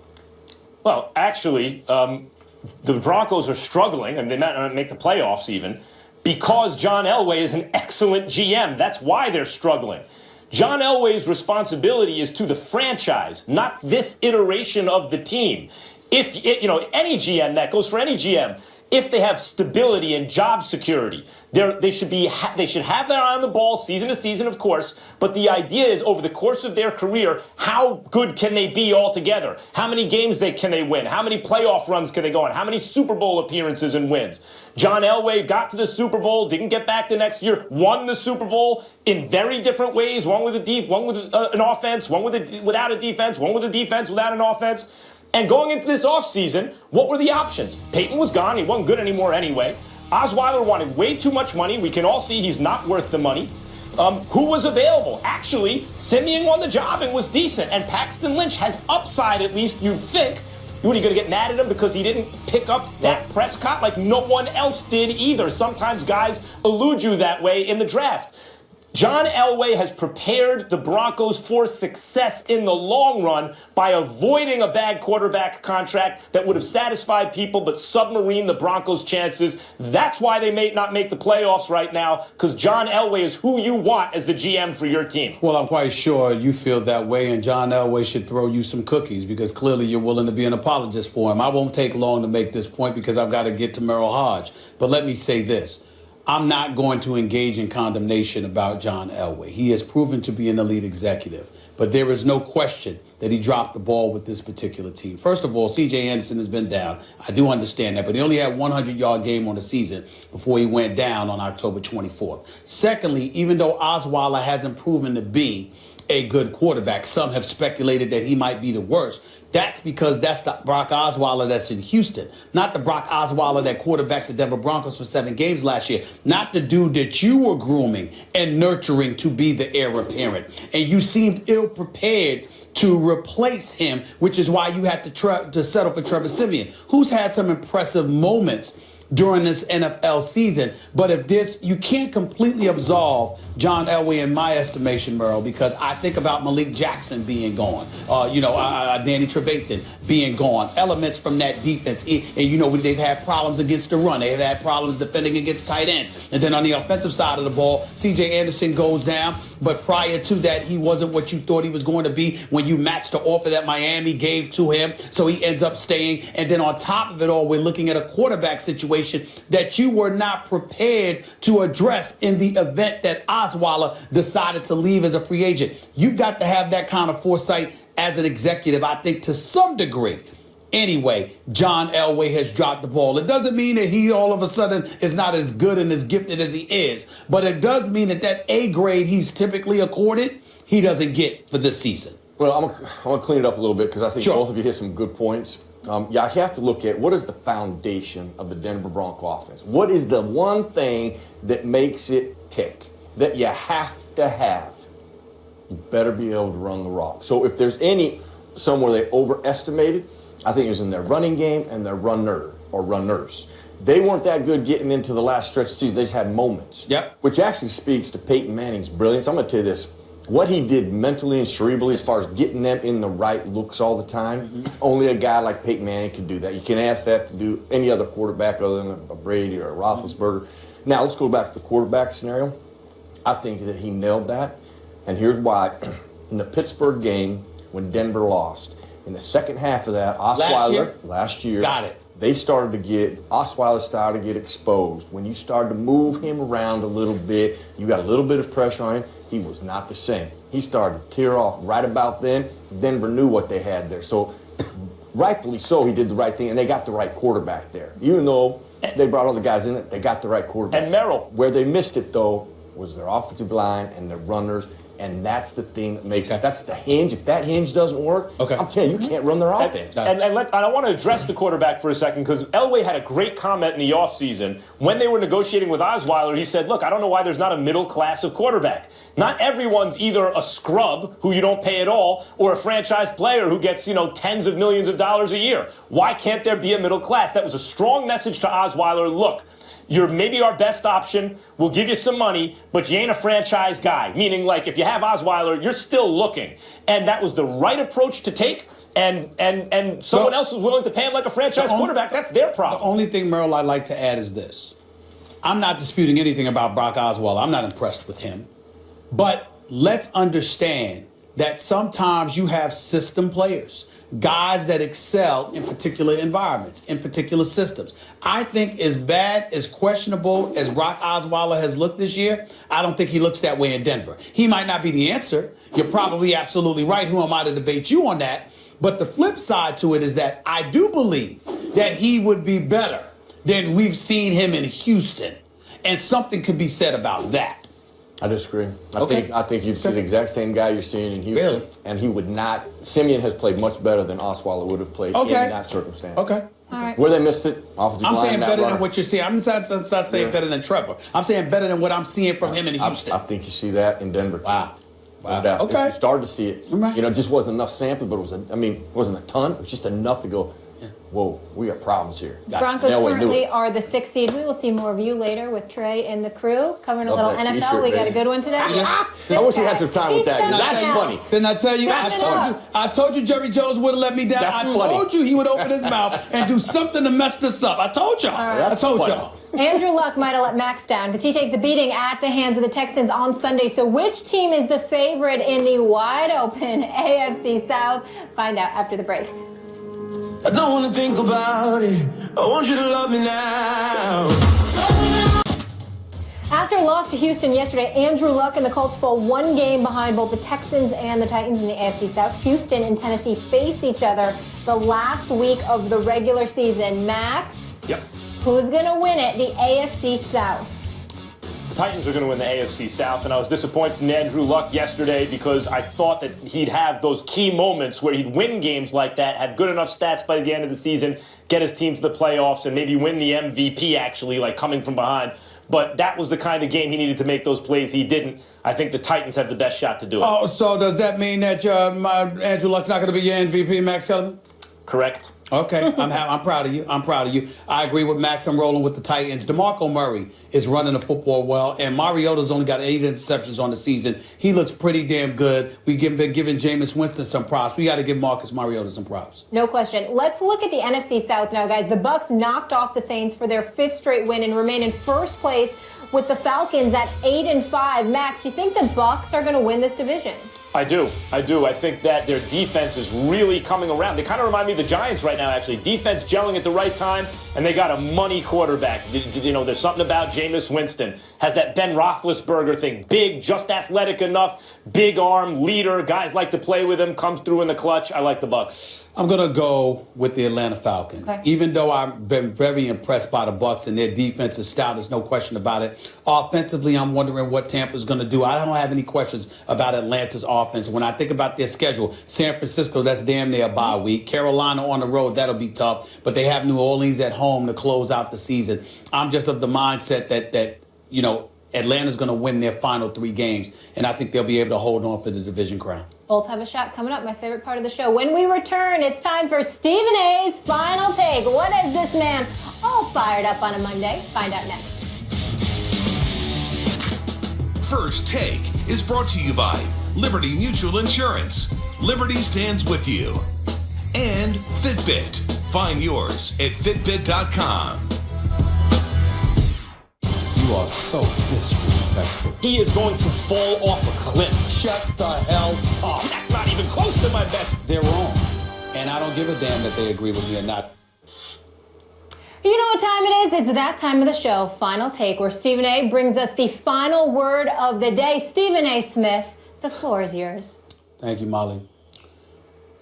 Well, actually, the Broncos are struggling, and they might not make the playoffs even, because John Elway is an excellent GM. That's why they're struggling. John Elway's responsibility is to the franchise, not this iteration of the team. If, any GM, that goes for any GM, if they have stability and job security, they should have their eye on the ball season to season, of course. But the idea is over the course of their career, how good can they be altogether? How many games can they win? How many playoff runs can they go on? How many Super Bowl appearances and wins? John Elway got to the Super Bowl, didn't get back the next year, won the Super Bowl in very different ways. One with an offense, one without a defense, one with a defense without an offense. And going into this offseason, what were the options? Peyton was gone. He wasn't good anymore anyway. Osweiler wanted way too much money. We can all see he's not worth the money. Who was available? Actually, Simeon won the job and was decent. And Paxton Lynch has upside, at least you'd think. What, are you going to get mad at him because he didn't pick up Dak Prescott like no one else did either? Sometimes guys elude you that way in the draft. John Elway has prepared the Broncos for success in the long run by avoiding a bad quarterback contract that would have satisfied people but submarined the Broncos' chances. That's why they may not make the playoffs right now, because John Elway is who you want as the GM for your team. Well, I'm quite sure you feel that way, and John Elway should throw you some cookies because clearly you're willing to be an apologist for him. I won't take long to make this point because I've got to get to Merrill Hodge. But let me say this. I'm not going to engage in condemnation about John Elway. He has proven to be an elite executive, but there is no question that he dropped the ball with this particular team. First of all, C.J. Anderson has been down. I do understand that, but he only had 100-yard game on the season before he went down on October 24th. Secondly, even though Osweiler hasn't proven to be a good quarterback, some have speculated that he might be the worst. That's because that's the Brock Osweiler that's in Houston, not the Brock Osweiler that quarterbacked the Denver Broncos for 7 games last year, not the dude that you were grooming and nurturing to be the heir apparent. And you seemed ill-prepared to replace him, which is why you had to settle for Trevor Siemian, who's had some impressive moments during this NFL season. But you can't completely absolve John Elway in my estimation, Merle, because I think about Malik Jackson being gone, Danny Trevathan being gone, elements from that defense. And, they've had problems against the run. They've had problems defending against tight ends. And then on the offensive side of the ball, C.J. Anderson goes down. But prior to that, he wasn't what you thought he was going to be when you matched the offer that Miami gave to him. So he ends up staying. And then on top of it all, we're looking at a quarterback situation that you were not prepared to address in the event that Osweiler decided to leave as a free agent. You've got to have that kind of foresight as an executive, I think, to some degree. Anyway, John Elway has dropped the ball. It doesn't mean that he all of a sudden is not as good and as gifted as he is, but it does mean that A grade he's typically accorded, he doesn't get for this season. Well, I'm going to clean it up a little bit because I think both of you hit some good points. You have to look at what is the foundation of the Denver Bronco offense. What is the one thing that makes it tick, that you have to have? You better be able to run the rock. So if there's somewhere they overestimated, I think it was in their running game and their runner or runners. They weren't that good getting into the last stretch of the season. They just had moments. Yep. Which actually speaks to Peyton Manning's brilliance. I'm going to tell you this. What he did mentally and cerebrally as far as getting them in the right looks all the time, only a guy like Peyton Manning can do that. You can ask that to do any other quarterback other than a Brady or a Roethlisberger. Now, let's go back to the quarterback scenario. I think that he nailed that. And here's why. In the Pittsburgh game, when Denver lost, in the second half of that, Osweiler, last year, got it. Osweiler started to get exposed. When you started to move him around a little bit, you got a little bit of pressure on him, he was not the same. He started to tear off right about then. Denver knew what they had there. So, rightfully so, he did the right thing, and they got the right quarterback there. Even though they brought all the guys in it, they got the right quarterback. And Merrill. Where they missed it, though, was their offensive line and their runners. And that's the thing that makes that's the hinge. If that hinge doesn't work, I'm telling you, you can't run their offense. And I want to address the quarterback for a second because Elway had a great comment in the offseason. When they were negotiating with Osweiler, he said, look, I don't know why there's not a middle class of quarterback. Not everyone's either a scrub who you don't pay at all or a franchise player who gets, tens of millions of dollars a year. Why can't there be a middle class? That was a strong message to Osweiler. Look, you're maybe our best option. We'll give you some money, but you ain't a franchise guy. Meaning, like, if you have Osweiler, you're still looking. And that was the right approach to take. And someone else was willing to pay him like a franchise quarterback. That's their problem. The only thing, Merrill, I'd like to add is this. I'm not disputing anything about Brock Osweiler. I'm not impressed with him. But let's understand that sometimes you have system players. Guys that excel in particular environments, in particular systems. I think as bad, as questionable as Brock Osweiler has looked this year, I don't think he looks that way in Denver. He might not be the answer. You're probably absolutely right. Who am I to debate you on that? But the flip side to it is that I do believe that he would be better than we've seen him in Houston. And something could be said about that. I disagree. I think you'd see the exact same guy you're seeing in Houston. Really? And he would not. Simeon has played much better than Osweiler would have played in that circumstance. Okay. All right. Where they missed it, offensive line. I'm saying better than what you're seeing. I'm not saying better than Trevor. I'm saying better than what I'm seeing from him in Houston. I think you see that in Denver. Wow. Okay. You started to see it. Right. It just wasn't enough sample, but it wasn't a ton. It was just enough to go, whoa, we got problems here. Broncos currently are the 6th seed. We will see more of you later with Trey and the crew covering a little NFL. We got a good one today. I wish we had some time with that. That's funny. Didn't I tell you? I told you Jerry Jones would have let me down. That's I funny. told you he would open his mouth and do something to mess this up. I told y'all. Right. I told y'all. Andrew Luck might have let Max down because he takes a beating at the hands of the Texans on Sunday. So which team is the favorite in the wide open AFC South? Find out after the break. I don't want to think about it. I want you to love me now. After a loss to Houston yesterday, Andrew Luck and the Colts fall one game behind both the Texans and the Titans in the AFC South. Houston and Tennessee face each other the last week of the regular season. Max? Yep. Who's going to win it? The AFC South. The Titans are going to win the AFC South, and I was disappointed in Andrew Luck yesterday because I thought that he'd have those key moments where he'd win games like that, have good enough stats by the end of the season, get his team to the playoffs, and maybe win the MVP, actually, like coming from behind. But that was the kind of game he needed to make those plays. He didn't. I think the Titans have the best shot to do it. Oh, so does that mean that Andrew Luck's not going to be your MVP, Max Kellerman? Correct. Okay, I'm proud of you. I'm proud of you. I agree with Max. I'm rolling with the Titans. DeMarco Murray is running the football well, and Mariota's only got 8 interceptions on the season. He looks pretty damn good. We've been giving Jameis Winston some props. We got to give Marcus Mariota some props. No question. Let's look at the NFC South now, guys. The Bucs knocked off the Saints for their 5th straight win and remain in first place with the Falcons at 8-5. Max, do you think the Bucs are going to win this division? I do. I think that their defense is really coming around. They kind of remind me of the Giants right now, actually. Defense gelling at the right time, and they got a money quarterback. There's something about Jameis Winston. Has that Ben Roethlisberger thing. Big, just athletic enough, big arm, leader. Guys like to play with him, comes through in the clutch. I like the Bucs. I'm going to go with the Atlanta Falcons. Okay. Even though I've been very impressed by the Bucs and their defense is stout, there's no question about it. Offensively, I'm wondering what Tampa's going to do. I don't have any questions about Atlanta's offense. When I think about their schedule, San Francisco, that's damn near a bye week. Carolina on the road, that'll be tough. But they have New Orleans at home to close out the season. I'm just of the mindset that Atlanta's going to win their final 3 games, and I think they'll be able to hold on for the division crown. Both have a shot coming up, my favorite part of the show. When we return, it's time for Stephen A's Final Take. What is this man all fired up on a Monday? Find out next. First Take is brought to you by Liberty Mutual Insurance. Liberty stands with you. And Fitbit. Find yours at Fitbit.com. You are so disrespectful. He is going to fall off a cliff. Shut the hell up. That's not even close to my best. They're wrong. And I don't give a damn that they agree with me or not. You know what time it is? It's that time of the show, Final Take, where Stephen A brings us the final word of the day. Stephen A. Smith, the floor is yours. Thank you, Molly.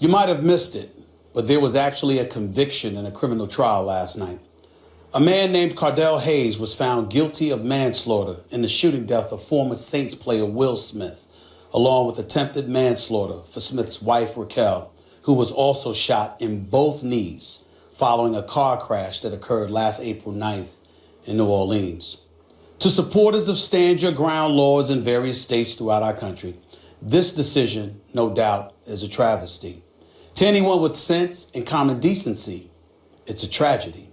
You might have missed it, but there was actually a conviction in a criminal trial last night. A man named Cardell Hayes was found guilty of manslaughter in the shooting death of former Saints player Will Smith, along with attempted manslaughter for Smith's wife, Raquel, who was also shot in both knees following a car crash that occurred last April 9th in New Orleans. To supporters of stand your ground laws in various states throughout our country, this decision, no doubt, is a travesty. To anyone with sense and common decency, it's a tragedy.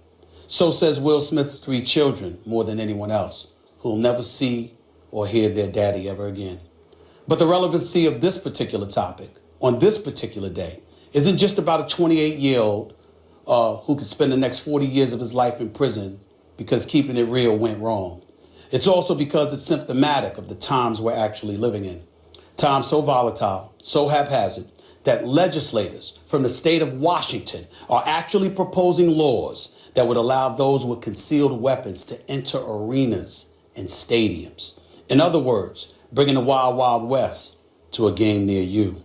So says Will Smith's 3 children more than anyone else, who will never see or hear their daddy ever again. But the relevancy of this particular topic on this particular day isn't just about a 28-year-old who could spend the next 40 years of his life in prison because keeping it real went wrong. It's also because it's symptomatic of the times we're actually living in. Times so volatile, so haphazard, that legislators from the state of Washington are actually proposing laws that would allow those with concealed weapons to enter arenas and stadiums. In other words, bringing the Wild Wild West to a game near you.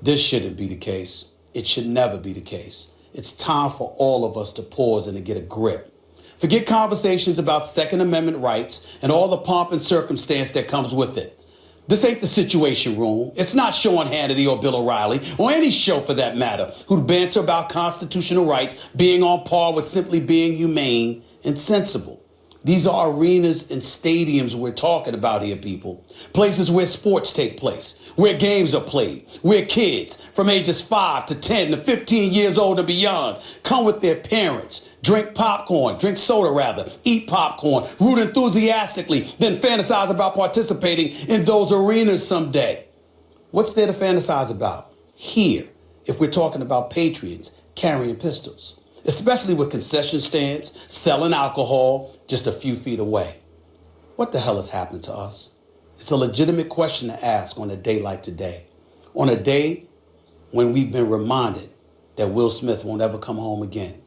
This shouldn't be the case. It should never be the case. It's time for all of us to pause and to get a grip. Forget conversations about Second Amendment rights and all the pomp and circumstance that comes with it. This ain't the Situation Room. It's not Sean Hannity or Bill O'Reilly, or any show for that matter, who'd banter about constitutional rights being on par with simply being humane and sensible. These are arenas and stadiums we're talking about here, people. Places where sports take place, where games are played, where kids from ages 5 to 10 to 15 years old and beyond come with their parents, drink soda rather, eat popcorn, root enthusiastically, then fantasize about participating in those arenas someday. What's there to fantasize about? Here, if we're talking about patriots carrying pistols, especially with concession stands, selling alcohol just a few feet away. What the hell has happened to us? It's a legitimate question to ask on a day like today, on a day when we've been reminded that Will Smith won't ever come home again,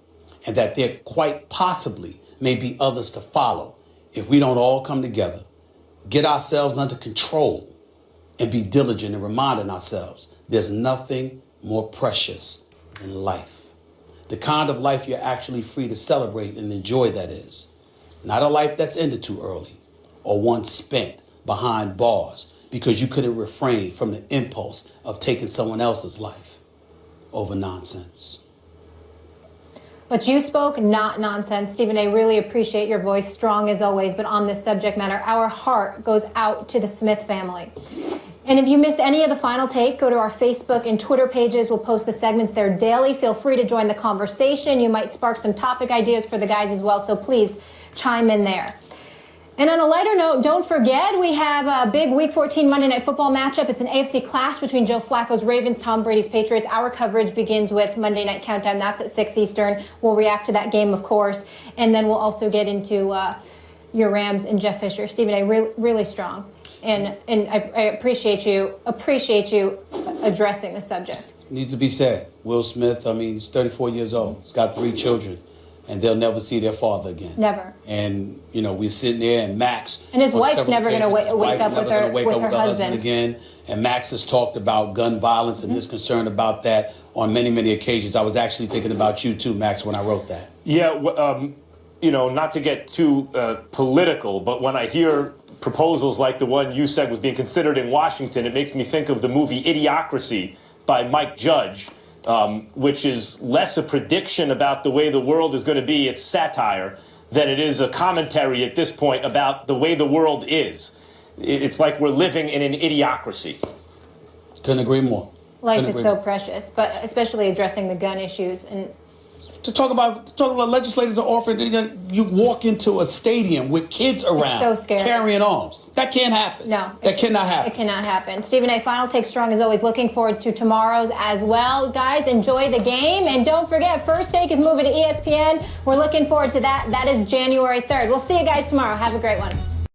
and that there quite possibly may be others to follow if we don't all come together, get ourselves under control, and be diligent in reminding ourselves there's nothing more precious than life. The kind of life you're actually free to celebrate and enjoy, that is. Not a life that's ended too early, or one spent behind bars because you couldn't refrain from the impulse of taking someone else's life over nonsense. But you spoke not nonsense. Stephen A., really appreciate your voice, strong as always, but on this subject matter, our heart goes out to the Smith family. And if you missed any of the Final Take, go to our Facebook and Twitter pages. We'll post the segments there daily. Feel free to join the conversation. You might spark some topic ideas for the guys as well, so please chime in there. And on a lighter note, don't forget, we have a big Week 14 Monday Night Football matchup. It's an AFC clash between Joe Flacco's Ravens, Tom Brady's Patriots. Our coverage begins with Monday Night Countdown. That's at 6 Eastern. We'll react to that game, of course. And then we'll also get into your Rams and Jeff Fisher. Stephen A., really strong. And I appreciate you addressing the subject. Needs to be said. Will Smith, he's 34 years old. He's got 3 children. And they'll never see their father again. Never. And, we're sitting there, and Max... And his wife's never going to wake up with her husband again. And Max has talked about gun violence and his concern about that on many, many occasions. I was actually thinking about you, too, Max, when I wrote that. Yeah, not to get too political, but when I hear proposals like the one you said was being considered in Washington, it makes me think of the movie Idiocracy by Mike Judge, which is less a prediction about the way the world is going to be. It's satire. than it is a commentary at this point about the way the world is. It's like we're living in an idiocracy. Couldn't agree more. Life is so precious, but especially addressing the gun issues. And to talk about legislators are offering, you walk into a stadium with kids around so scary. carrying arms. That can't happen. No. That cannot happen. It cannot happen. Stephen A. Final Take Strong is always looking forward to tomorrow's as well. Guys, enjoy the game. And don't forget, First Take is moving to ESPN. We're looking forward to that. That is January 3rd. We'll see you guys tomorrow. Have a great one.